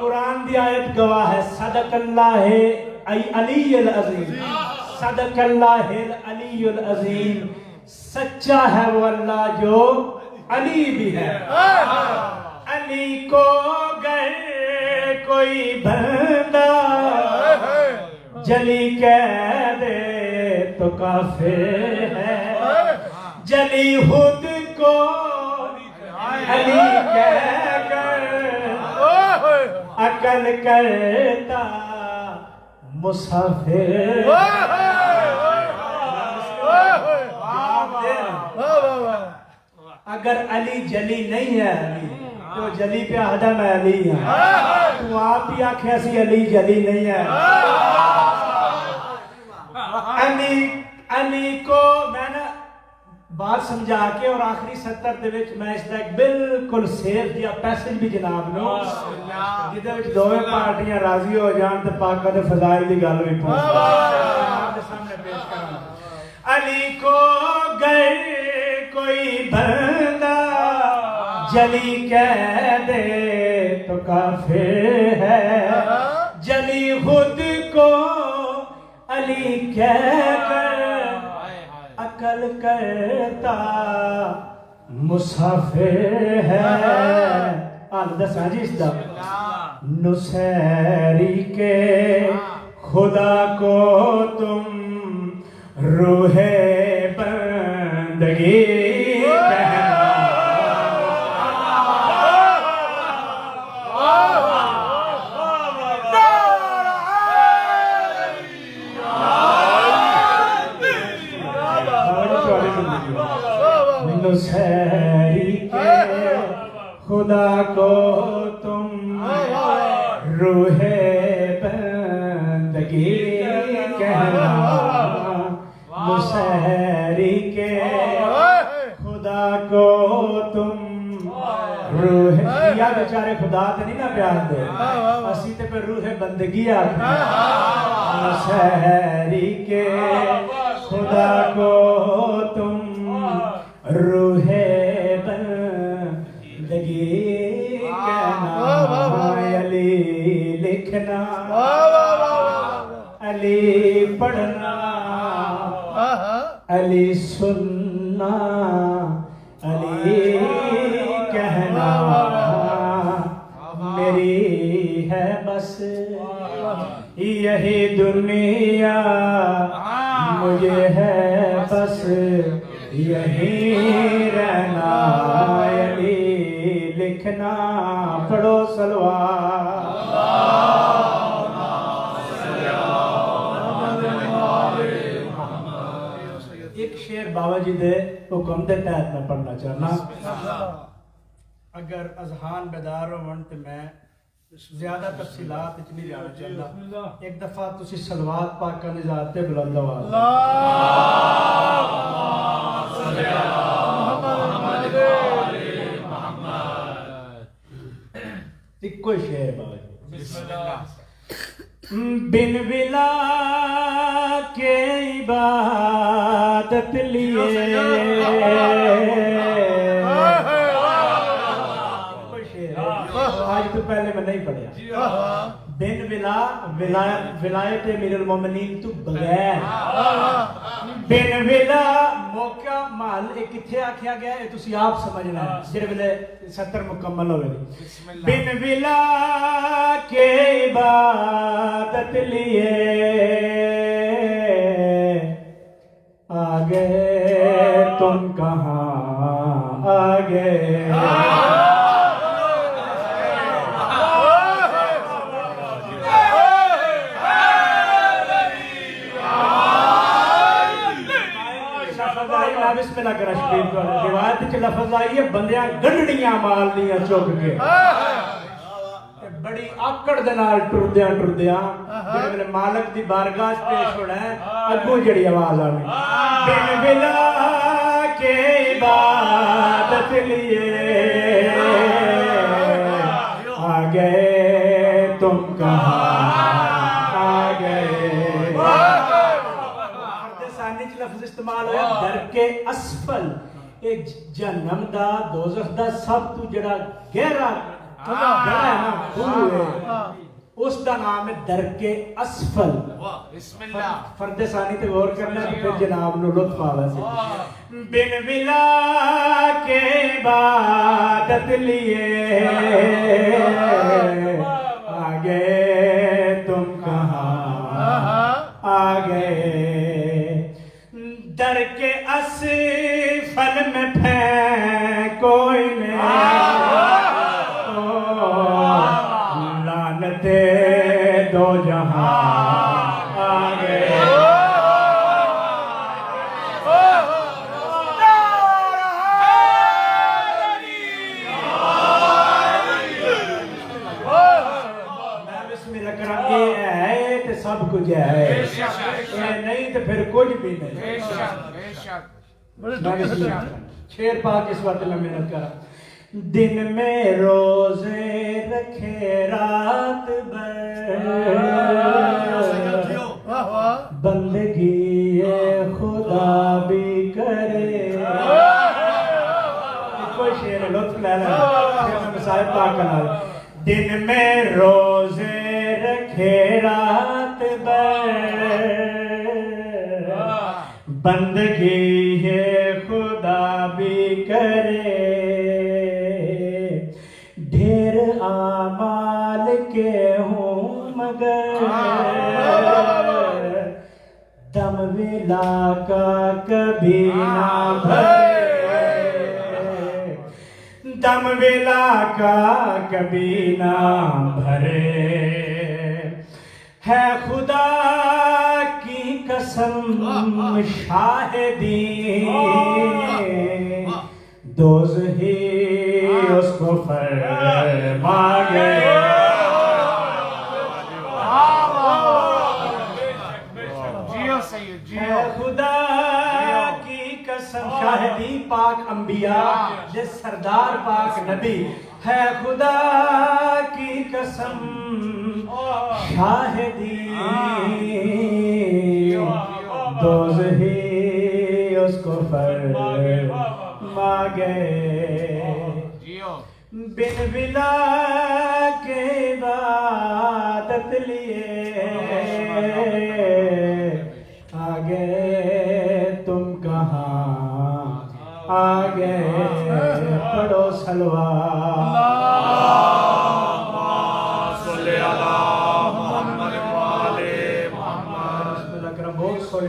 قرآن دی آیت گواہ ہے صدق اللہ علی العظیم صدق اللہ العلی العظیم سچا ہے وہ اللہ جو علی بھی ہے علی کو گر کوئی بندہ جلی کہہ دے تو کافر ہے جلی خود کو علی کہہ کر عقل کرتا مسافر اگر علی جلی نہیں ہے علی تو جلی پہ آدھا میں علی ہوں تو آپ ہی آنکھیں ایسی علی جلی نہیں ہے علی کو میں نے بات سمجھا کے اور آخری ستر دے وچ میں اس تک بالکل سیف دیا پیسج بھی جناب نو جدے وچ دوویں پارٹیاں راضی ہو جان تے پاکاں دے فضائل دی گل بھی پہنچ جناب دے سامنے پیش کراں علی کو گر کوئی بندہ جلی کہہ دے تو کافر ہے جلی خود کو علی کہہ کر عقل کرتا مسافر ہے آن دسا جی اس دا نصیری کے خدا کو تم روح بندگی کہنا نصیری کے خدا کو تم روح بندگی کہنا نصیری کے خدا کو تم روح یا بیچارے خدا تے نہیں نہ پیار دے اسی تے پہ روح بندگی آتی نصیری کے خدا کو تم روح بندگی کہنا علی لکھنا علی پڑھنا علی سننا علی کہنا میری ہے بس یہی دنیا مجھے ہے بس یہیں رہنا علی لکھنا پڑھو سلوات ایک شعر بابا جی دے حکم دے تحت میں پڑھنا چاہنا اگر اذہان بیدار ہون تے میں زیادہ تفصیلات اتنی جانا چاہتا ایک دفعہ تسی صلوات پاک کا نظارت بلند آواز ایک کوئی شعر بابا جی بسم اللہ بن ولا کے عبادت لیے آج تو پہلے میں نہیں پڑھیا بن ولا ولایت امیر المومنین تو بغیر بن ولا موقع مال ایک کتھے آکھیا گیا ہے تسی آپ سمجھنا ہے جڑے ویلے 70 مکمل ہوئے بن ولا کے عبادت لیے آگے تم کہاں آگے بسم اللہ کرا شبیر کو روایت چ لفظ آئی ہے بندیاں گنڈڑیاں مال دیاں چوک کے بڑی آکڑ دے نال ٹردیاں جڑے مالک دی بارگاہ پیش ہونا ہے اگوں جڑی آواز آوے بن ولا کے عبادت لیے آ گئے تم کہاں آ گئے لفظ استعمال ہویا در کے اسفل ایک جہنم دا دوزخ دا سب تو جڑا گہرا جڑا ہے نا خو اس دا نام ہے در کے اسفل بسم اللہ فرد ثانی تے غور کرنا پھر جناب نو لطف آوے سے بن ولا کے عبادت لیے آگے تم کہاں آگے در کے اسفل میں پھینکو انہیں لعنت دو جہاں آگے سب کچھ ہے نہیں تو پھر کچھ بھی نہیں شیر پاک اس وقت میں محنت کرا دن میں روزے رکھے رات بھر بندگی خدا بھی کرے کوئی شیر لطف لے لیں مثال پاک کرنا دن میں روزے رکھے رات بھر بندگی ہے خدا بھی کرے ڈھیر اعمال کے ہوں مگر دم ولا کا کبھی نہ بھرے دم ولا کا کبھی نہ بھرے ہے خدا کی قسم شاہدی دوزخی اس کو فرما گئے ہے خدا کی قسم شاہدی پاک انبیاء جس سردار پاک نبی ہے خدا کی قسم شاہدی دوزخی اس کو فرما گئے بن ولا کے عبادت لیے آگے تم کہاں آگے پڑھو سلوات اللہ کرم بہت سونے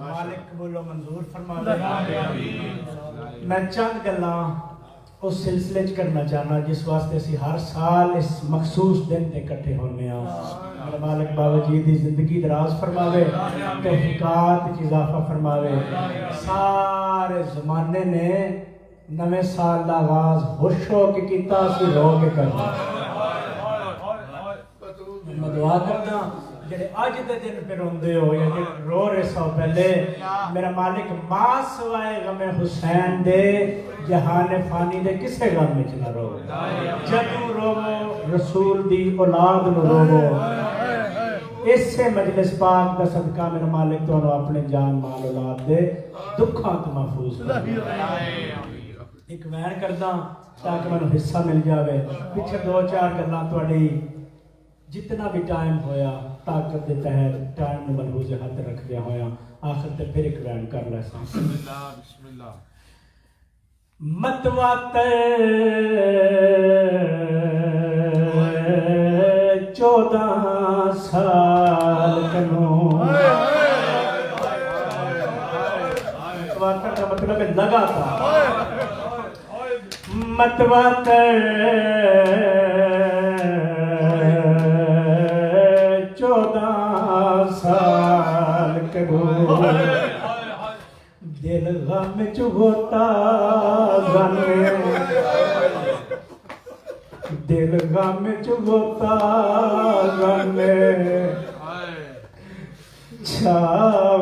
مالک قبول و منظور فرما دے میں چند گلاں اس سلسلے چ کرنا چاہنا جس واسطے اسی ہر سال اس مخصوص دن تے اکٹھے ہونے ہاں میرا مالک بابا جی دی زندگی دراز فرماوے توفیقات وچ اضافہ فرماوے سارے زمانے نے نویں سال دا آغاز خوش ہو کے کیتا اسی رو کے کرنا میں دعا کرنا جڑے اج دے دن پہ روندے ہو یا جڑے رو رہے سو پہلے میرا مالک ماں سوائے غم حسین دے جہان فانی دے کسے غم وچ نہ رو جدوں رو رسول دی اولاد نو رو اس سے مجلس پاک دا صدقہ میرا مالک تانوں اپنے جان مال اولاد دے دکھاں تو محفوظ فرمائے ایک وین کردا تاکہ مینوں حصہ مل جاوے پیچھے دو چار گلاں تہاڈی جتنا بھی ٹائم ہویا طاقت دے تحت ٹائم نو ملحوظ ہاتھ رکھ دیا ہویا آخر تے پھر ایک وین کر لے سا بسم اللہ متواتر 14 سال کنو متواتر کا مطلب ہے لگاتار متواتر 14 سال کرو دل غم چ ہوتا غم دل غم چ ہوتا غم چھا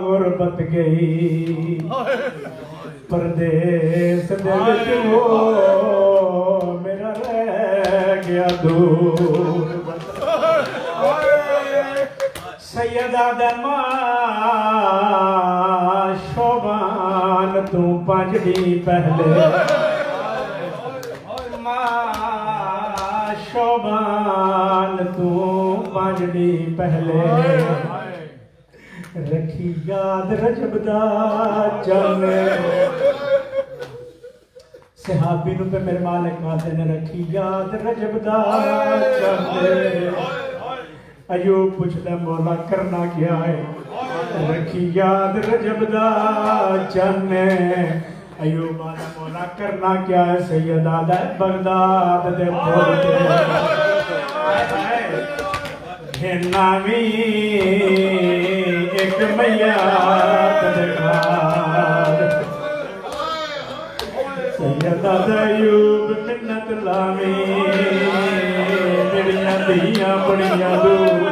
غربت گئی پردیس دل وچ وہ میرا رہ گیا دور سیدہ دما شوبان تو پنجڑی پہلے ماں شوبان تو پنجڑی پہلے رکھی یاد رجب دا جانے صحابی نو پہ میرے مالک آتے نے رکھی یاد رجب دا جانے ایوب پوچھتا مولا کرنا کیا ہے رکھی یاد رجب دا چانے ایوب آنا مولا کرنا کیا ہے سید آدھا بغداد دے بولتے گھناوی ایک میاد دکھار سید آدھا ایوب منت لامی میریاں دیاں بڑیاں دور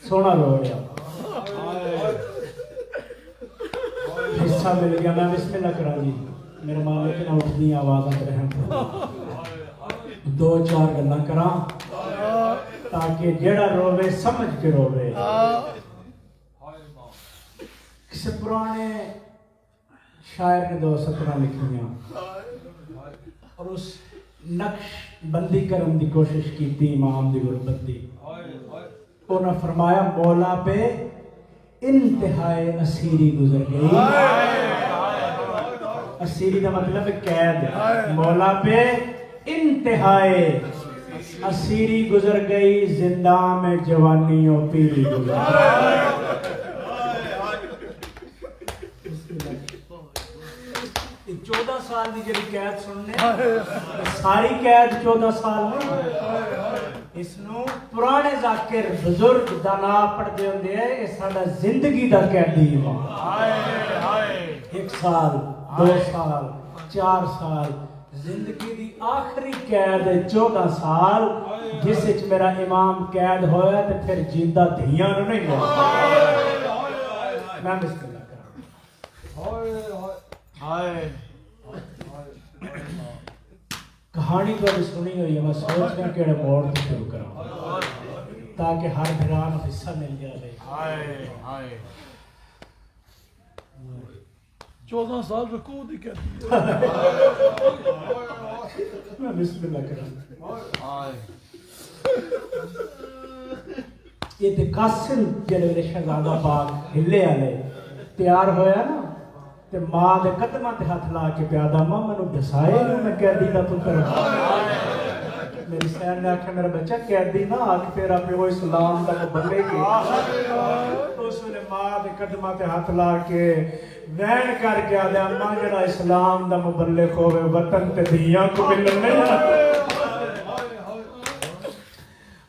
سونا رو گیا حصہ مل گیا میں بسم اللہ کرا جی میرے مالک نے اٹھنی آواز رحم دو چار گلاں کراں تاکہ جیڑا روے سمجھ کے روے کسی پرانے شاعر نے 2 سطریں لکھیاں اور اس نقش بندی کرن دی کوشش کی تھی امام دی غربت دی انہوں نے فرمایا مولا پہ انتہائی اسیری گزر گئی اسیری کا مطلب قید مولا پہ انتہائی اسیری گزر گئی زندہ میں جوانیوں پیری گزر گئی 14 سال دی جڑی قید سننے ساری قید 14 سال نہیں اس نو پرانے ذاکر بزرگ دانا پڑھ دے ہوندے ہیں یہ ساڈا زندگی دا قیدی ہے 1 سال 2 سال 4 سال زندگی دی آخری قید 14 سال جس وچ میرا امام قید ہویا تے پھر جیندہ دھیاں نو نہیں ہوا میں بسم اللہ کراں کہانی تو ابھی سنی ہوئی ہے میں سوچ رہا کیڑے موڑ تو شروع کروں تاکہ ہر بھران حصہ مل جائے 14 سال رکوع دی کہتی ہے میں بسم اللہ کروں یہ تے قاسم جڑے میرے شہزادہ پاک ہلے والے ਤਿਆਰ ਹੋਇਆ ਨਾ ਤੇ ਮਾਂ ਦੇ ਕਦਮਾਂ ਤੇ ਹੱਥ ਲਾ ਕੇ ਪਿਆਦਾ ਮਾਂ ਮੈਨੂੰ ਦਸਾਏ ਨੂੰ ਮੈਂ ਕੈਦੀ ਦਾ ਪੁੱਤਰ ਮੇਰੀ ਸੈਨ ਨੇ ਆਖਿਆ ਮੇਰਾ ਬੱਚਾ ਕੈਦੀ ਨਾ ਆ ਕੇ ਤੇਰਾ ਪਿਓ ਇਸਲਾਮ ਦਾ ਬੰਨੇਗੀ ਉਸ ਵੇਲੇ ਮਾਂ ਦੇ ਕਦਮਾਂ ਤੇ ਹੱਥ ਲਾ ਕੇ ਵੈਣ ਕਰਕੇ ਆ ਲਿਆ ਮਾਂ ਜਿਹੜਾ ਇਸਲਾਮ ਦਾ ਮੁਬੱਲਿਗ ਹੋਵੇ ਵਤਨ ਤੇ ਧੀਆਂ ਕੋ ਮਿਲਣ ਨਹੀਂ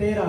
13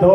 2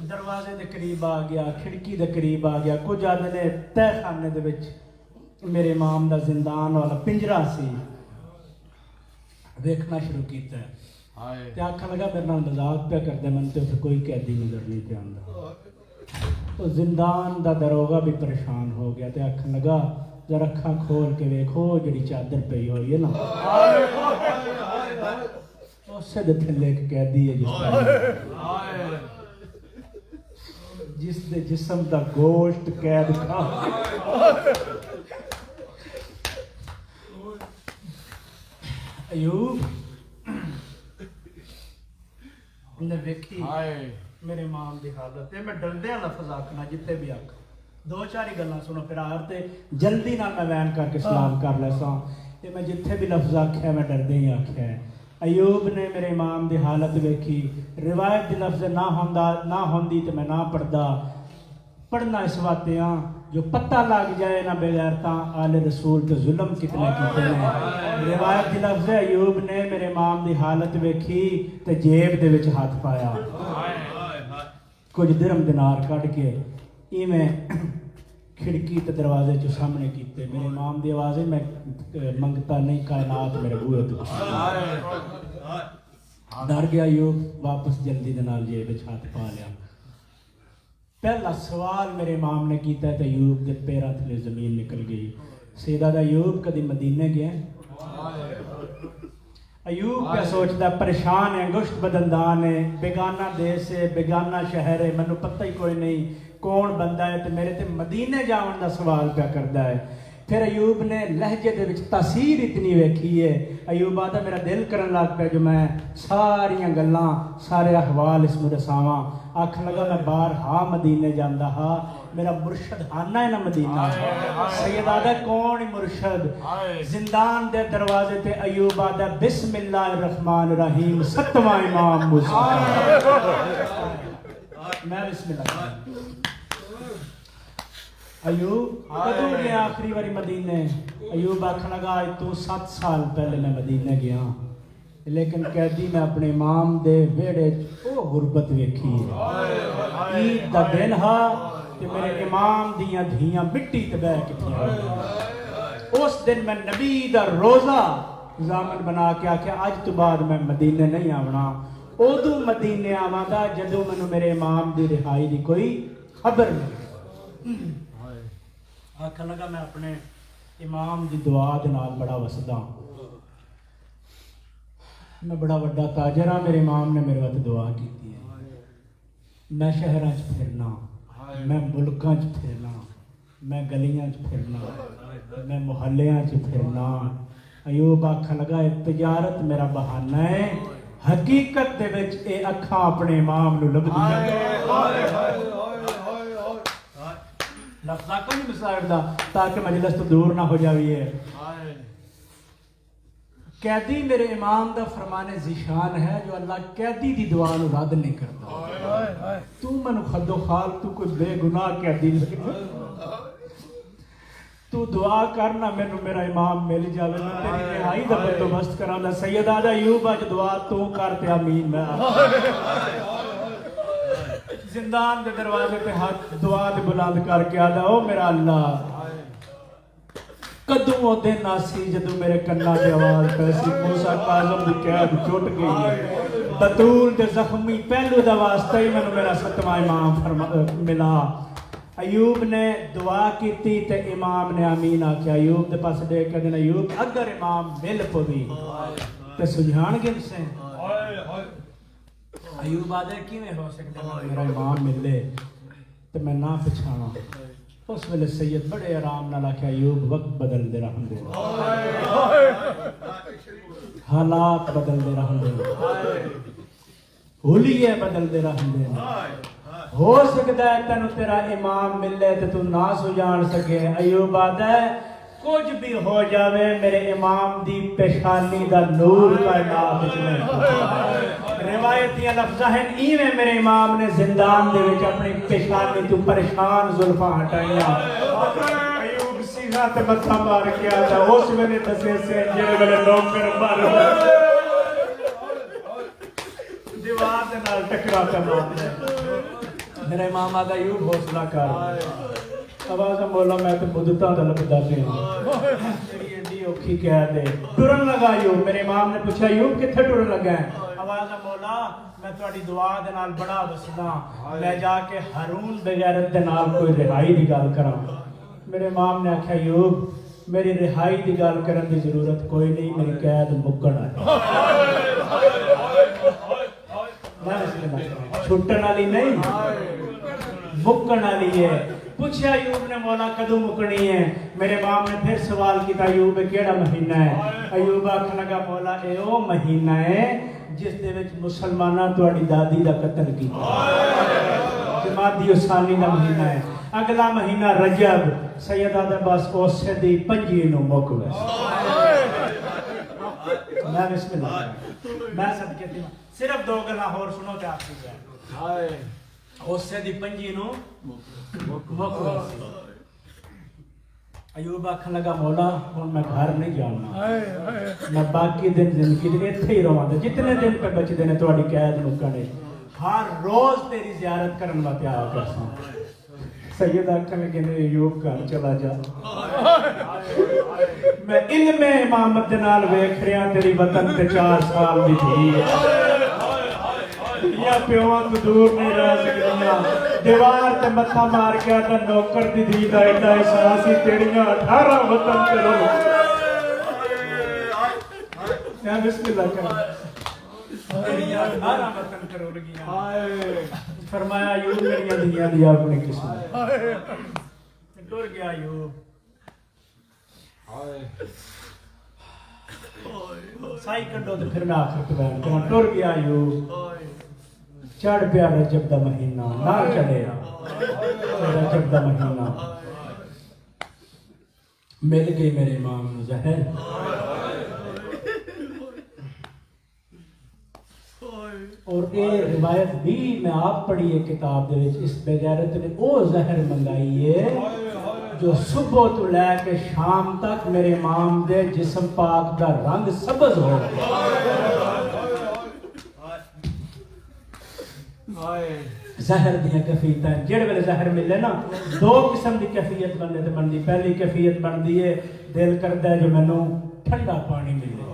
دروازے دے قریب آ گیا, کھڑکی دے قریب آ گیا. کچھ آدھے نے تہ خانے دے وچ میرے امام دا زندان والا پنجرا سی, دیکھنا شروع کیتا ہے تے آکھن لگا میرے نال مذاق پہ کردا, من تے اتھے کوئی قیدی نظر نہیں پہ آندا. تو زندان دا دروگا بھی پریشان ہو گیا تے آکھن لگا ذرا اکھاں کھول کے ویکھو جڑی چادر پئی ہوئی ہے نا, اسے دے تھلے ایک قیدی ہے جس دے جسم دا گوشت قید کھا. ایوب نے ویکھی میرے امام دی حالت تے میں ڈردیاں لفظ آکھنا جتے بھی آکھ دو چار ہی گلاں سنو پھر آر تے جلدی نال میں بیان کر کے سلام کر لیساں تے میں جتھے بھی لفظ آکھیا میں ڈردے ہی آکھیا ہے. ایوب نے میرے امام دی حالت ویکھی, روایت دی لفظ نہ ہوندی تے میں نہ پڑھدا. پڑھنا اس واسطے ہاں جو پتہ لگ جائے نہ بغیرتاں آل رسول تے ظلم کتنے کیتے ہیں. روایت دی لفظ ہے ایوب نے میرے امام دی حالت ویکھی تے جیب دے وچ ہاتھ پایا, کچھ درہم دینار کڈ کے ایویں کھڑکی تے دروازے چ سامنے کیتے. میرے امام دی آواز میں منگتا نہیں کائنات میرے بوئے تے ڈر گیا ایوب, واپس جلدی دے نال جیب وچ ہاتھ پا لیا. پہلا سوال میرے امام نے کیتا ہے تے ایوب دے پیراں تھلے زمین نکل گئی. سیدہ دا ایوب کدی مدینے گیا؟ ایوب کیا سوچتا پریشان ہے, گشت بدندان ہے, بیگانہ دیس ہے, بیگانہ شہر ہے, مینوں پتہ ہی کوئی نہیں کون بندہ ہے تے میرے تے مدینے جاون دا سوال پیا کردا ہے. پھر ایوب نے لہجے دے وچ تاثیر اتنی ویکھی ہے. ایوب آتا میرا دل کرن لگ پیا جو میں ساریاں گلاں سارے احوال اس نوں دساواں. آکھن لگا میں باہر ہاں مدینے جاندا ہاں, میرا مرشد آنا ہے نا مدینہ. سید آدھا کون مرشد؟ زندان دے دروازے تے ایوب آدھا بسم اللہ الرحمن الرحیم, 7واں امام موسیٰ. میں بسم اللہ. ایوب کدوں گیا آخری باری مدینے؟ ایوب آکھن لگا آج تو 7 سال پہلے میں مدینے گیا, لیکن قیدی میں اپنے امام دے ویڑے او غربت ویکھی. عید دا دن ہا کہ میرے امام دیاں دھیاں مٹی تے بہ کٹھیاں. اس دن میں نبی دا روزہ ضامن بنا کے آکھیا اج تو بعد میں مدینے نہیں آونا. ادو مدینے آواں گا جدوں مینوں میرے امام دی رہائی دی کوئی خبر نہیں. آکھن لگا میں اپنے امام دی دعا دے نال بڑا وسدا, میں بڑا وڈا تاجر ہاں, میرے امام نے میرے واسطے دعا کیتی ہے. میں شہراں چ پھرنا, میں ملکاں چ پھرنا, میں گلیاں چ پھرنا, میں محلیاں چ پھرنا. ایوب آکھن لگا تجارت میرا بہانہ ہے, حقیقت دے وچ اے اکھاں اپنے امام نو لبدیاں. لفظ کو نہیں مصائب دا تاکہ مجلس تو دور نہ ہو جاوی ہے. قیدی میرے امام دا فرمان ذیشان ہے جو اللہ قیدی دی دعا نو رد نہیں کرتا. تو منو خد و خال تو کوئی بے گناہ قیدی نہیں, تو دعا کرنا مینوں میرا امام مل جاوے, میں تیری رہائی دا بندوبست کراں. سید آدھا ایوب اج دعا تو کر تے آمین. میں زندان دے دروازے پہ ہاتھ دعا دے بلند کر کے آدھا او میرا اللہ کدوں وہ دن آسی جدوں میرے کنا دی آواز پیسی موسیٰ کاظم دی قید چھٹ گئی ہے, بطول دے زخمی پہلو دا واسطہ ہی میں میرا 7واں امام ملا. ایوب نے دعا کیتی تے امام نے آمین آکھیا. ایوب دے پاس دیکھ کے دینا ایوب اگر امام مل پوی تے سجھان گن سے. ایوب آدھے کیویں ہو سکتا میرا امام ملے تے میں نہ پچھانا. اس ویلے سید بڑے آرام نال آکھیا ایوب وقت بدل دے رہن دے, حالات بدل دے رہن دے, ہولیے بدل دے رہن دے. ہو سکتا ہے تینوں تیرا امام ملے تے تو نہ سجان سکے. ایوب آدھا ہے کچھ بھی ہو جاوے میرے امام دی پیشانی دا نور کائنات وچ نہیں. روایتیاں لفظ ہیں ایویں میرے امام نے زندان دے وچ اپنی پیشانی تو پریشان زلفاں ہٹائیاں. ایوب سیدھا تے متھا مار کے آتا اس ویلے دسے سے جڑے ویلے نوکر مار دیوار دے نال ٹکرا کے مار میرے ماما دا یوں حوصلہ کر آواز مولا میں تو مدتاں دا لبدا پیا تیری ایڈی اوکھی کہہ دے ٹرن لگا یوں میرے امام نے پوچھا یوں کتھے ٹرن لگا ہے آواز مولا میں تہاڈی دعا دے نال بڑا وسدا میں جا کے ہارون بغیرت دے نال کوئی رہائی دی گل کراں میرے امام نے آکھیا یوں میری رہائی دی گل کرن دی ضرورت کوئی نہیں میری قید مکن چھٹن والی نہیں مکن والی ہے پوچھا ایوب نے مولا کدوں مکنی ہے میرے امام نے پھر سوال کیتا ایوب کیڑا مہینہ ہے ایوب آکھن لگا مولا اے او مہینہ ہے جس دے وچ مسلماناں تہاڈی دادی دا قتل کیتا جمادی ثانی دا مہینہ ہے اگلا مہینہ رجب سیدہ دے بس اوسے دی 25 نو مک ویس میں بسم اللہ میں سب کہتی ہوں صرف 2 گلاں ہور سنو تے آخری جائے اوسے دی 25 نو مک ویس ایوب آکھن لگا مولا ہن میں گھر نہیں جانا میں باقی دن زندگی دے ایتھے ہی رہواں تے جتنے دن پہ بچدے نے تہاڈی قید مکنے ہر روز تیری زیارت کرن واسطے آیا کرساں سید آکھن لگے نے ایوب گھر چلا جا میں علم امامت دے نال ویکھ رہا تیری وطن تے 4 سال دی تھی یا پیواں تو دور نہیں رہ سکدیاں دیوار تے متھا مار کے آتا نوکر دی دھی دا ایڈا احساس ہی تیڑیاں 18 وطن تے رو یا بسم اللہ کر تیڑیاں 18 وطن تے رو لگیاں فرمایا ایوب میریاں دنیا دی اپنی قسمت ڈر گیا ایوب سائی کڈو تے پھر میں آخر بیان کراں ٹر گیا ایوب چڑھ پیا رجب دا مہینہ نہ چڑھیا رجب دا مہینہ مل گئی میرے امام نو زہر اور یہ روایت بھی میں آپ پڑھی ہے کتاب دے وچ اس بغیرت نے او زہر منگائی ہے جو صبح تو لے کے شام تک میرے امام دے جسم پاک دا رنگ سبز ہو زہر دیاں کیفیتاں جڑے ویلے زہر ملے نا 2 قسم دی کیفیت بننے تے بندی پہلی کیفیت بندی ہے دل کردا ہے جو مینوں ٹھنڈا پانی ملے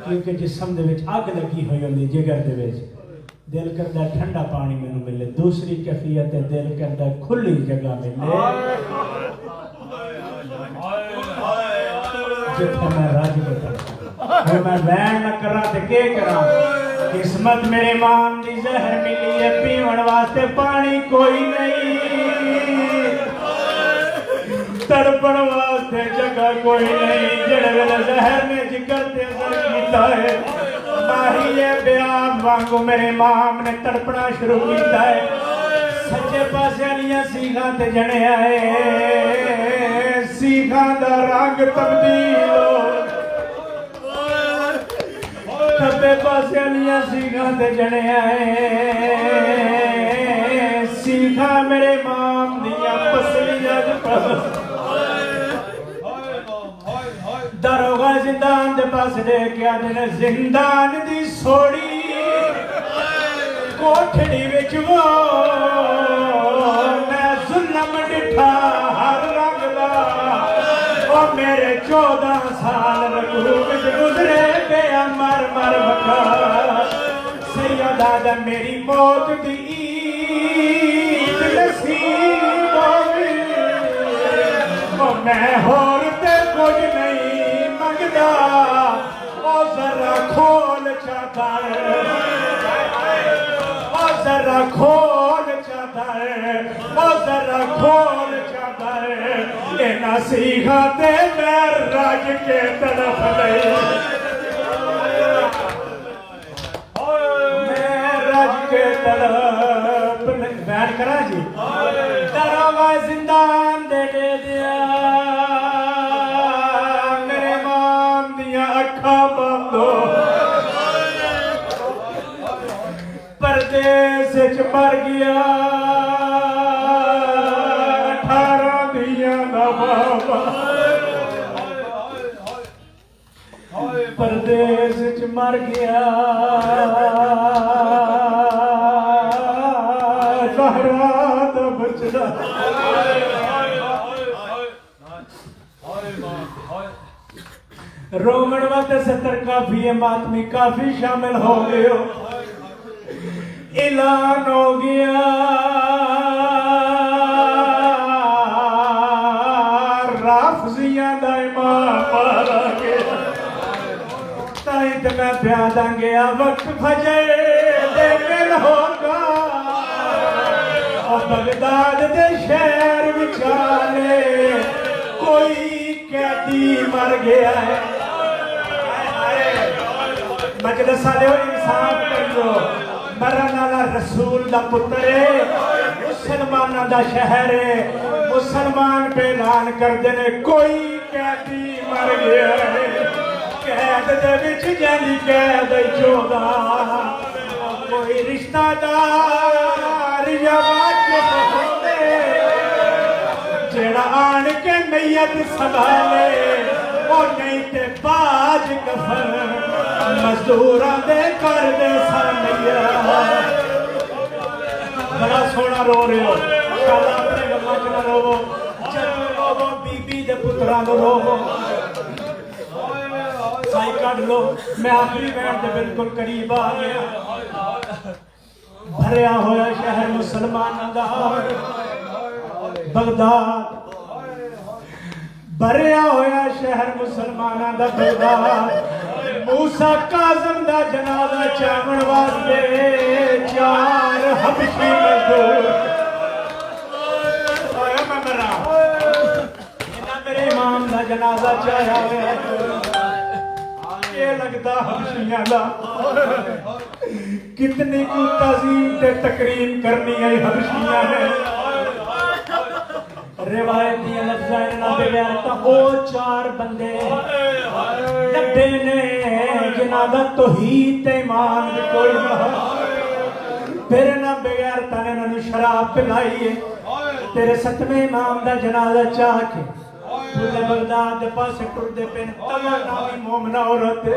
کیونکہ جسم دے وچ اگ لگی ہوئی ہوندی جگر دے وچ دل کردا ہے ٹھنڈا پانی مینوں ملے دوسری کیفیت ہے دل کردا ہے کھلی جگہ ملے جتھے میں راج بتا میں وین نہ کراں تے کے کراں قسمت میرے امام دی زہر ملی ہے پیون واسطے پانی کوئی نہیں تڑپن واسطے جگہ کوئی نہیں جڑے ویلے زہر نے جگر تے اثر کیتا ہے ماہی بیاب وانگو میرے امام نے تڑپنا شروع کیتا ہے سچے پاسے والیاں سیخاں تے جنے آئے سیخاں دا رنگ تبدیل ہو کبے پاسے والیاں سیخاں تے جنے آئے سیخاں میرے امام دیاں پسلیاں پر دروغہ زندان دے پاس دے کے آدھے نے زندان دی سوڑی کوٹھڑی وچ وہ میں ظلم ڈٹھا ہر رنگ دا او میرے 14 سال رکھو وچ گزرے پیا مر مر بکا سیدہ دا میری موت دی عید نصیب ہوئی او میں ہور تے کچھ نہیں منگدا او ذرا کھول چادر او ذرا کھول چادر او ذرا کھول چادر اینا سیخا تے میں رج کے طرف لئی میں رج کے طرف بیان کرا جی دروغہ زندان دے دیا میرے امام دیا اکھا بند ہو پردیس وچ مر گیا 18 دیاں دا بابا پردیس وچ مر گیا رومن وقت 70 کافی ہے، ماتمی کافی شامل ہو گئے ہو، اعلان ہو گیا رافضیاں دا امام مارا گیا، تائیں تے میں پیاداں گیا وقت فجر دے مل ہوگا، اور بغداد دے شہر وچالے کوئی قیدی مر گیا ہے۔ مجلس والے انصاف کریو، مرن والا رسول دا پتر ہے، مسلماناں دا شہر ہے، مسلمان پہ اعلان کردے نے کوئی قیدی مر گیا ہے، قید دے وچ جانی قید چودا، کوئی رشتہ دار یا واقف ہوندے جڑا آن کے میت سنبھالے، او نہیں تے باج کفن مزدوراں دے کر دے سانیا۔ بڑا سونا رو رہے ہو، شالا اپنے گمہ چنا رو، جنو رو بی بی دے پتران رو، سائی کٹ لو، میں آخری بینڈ دے بالکل قریب آ گیا، بھریا ہویا شہر مسلمان دا بغداد، بھریا ہویا شہر مسلمانہ دا بغداد، موسیٰ کاظم دا جنازہ چاون واسطے 4 حبشی مزدور آیا میں مرا، انہاں میرے امام دا جنازہ چاہیا ہویا، یہ لگتا حبشیاں دا کتنی کو تعظیم تے تکریم کرنی ہے حبشیاں ہے۔ روایتی لفظائن نہ بغیرتا او 4 بندے لبے نے جنہاں دا توحید ایمان بھی کوئی نہ، پھر نہ بغیرتا نے انہوں شراب پلائی ہے، تیرے 7ویں امام دا جنازہ چاہ کے پورے بغداد دے پاسے ٹر دے پین تمام نامی مومنہ عورت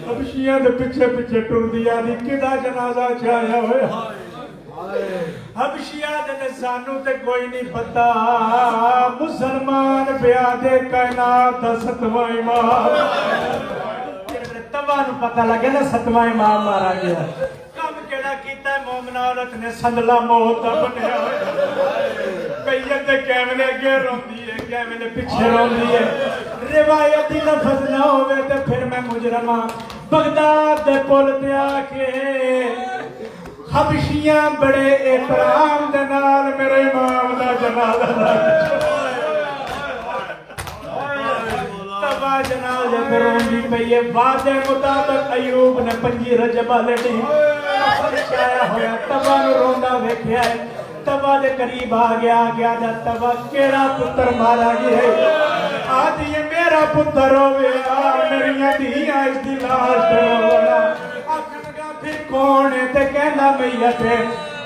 حبشیاں دے پچھے پچھے ٹر دیا دی کدا جنازہ چاہیا ہویا، حبشیاں دے سانو تے کوئی نہیں پتا، مسلمان بیادے کائنات دا 7واں امام، تباہ نو پتا لگے نا 7واں امام مارا گیا، کم کیڑا کیتا ہے مومنہ عورت نے صدلہ موت بنیا، میت کیملے اگے روندی ہے، کیملے پیچھے روندی ہے، روایتی لفظ نہ ہوئے تے پھر میں مجرمہ بغداد دے پول تے آکے حبشیاں بڑے احترام دے نال میرے امام دا جنازہ تبا جنازہ کروندی پئی ہے، وعدے مطابق ایوب نے 5 رجب والے دن چایا ہویا، تبا نو روندا ویکھیا ہے، تبا دے قریب آ گیا دا تبا کیڑا پتر مارا گیا ہے، آدھی یہ میرا پتر ہویا، میریاں دھیاں اس دی لاش ہویا، پھر کون ہے تے کہنا میت ہے،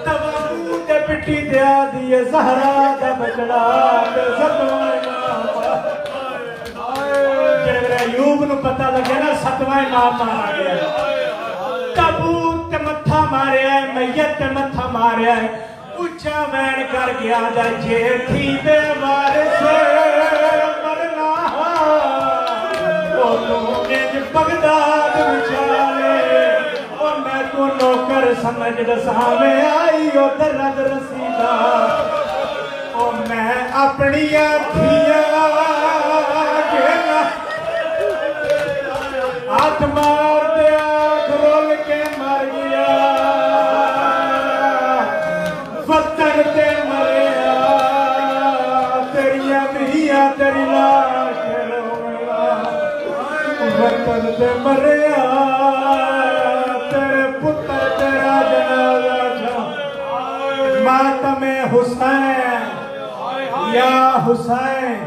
تبا تے پٹی دے آدھی ہے زہرا دا بچڑا تے 7واں امام، جب ایوب نو پتہ لگے نا 7واں امام مارا گیا ہے، تابوت تے متھا ماریا ہے، میت تے متھا ماریا ہے، اچھا وین کر گیا دا جے تھی بے وارث مرنا، او تو نج بغداد بچالے، نوکر سمجھ دساں میں آئی او درد رسیدہ، او میں اپنی آتھیاں گھینا ہاتھ مار دے آنکھ رول کے مر گیا، وطن تے مریا، تیریاں دھیاں تیری لاش رویا، وطن تے مریا، ماتم حسین یا حسین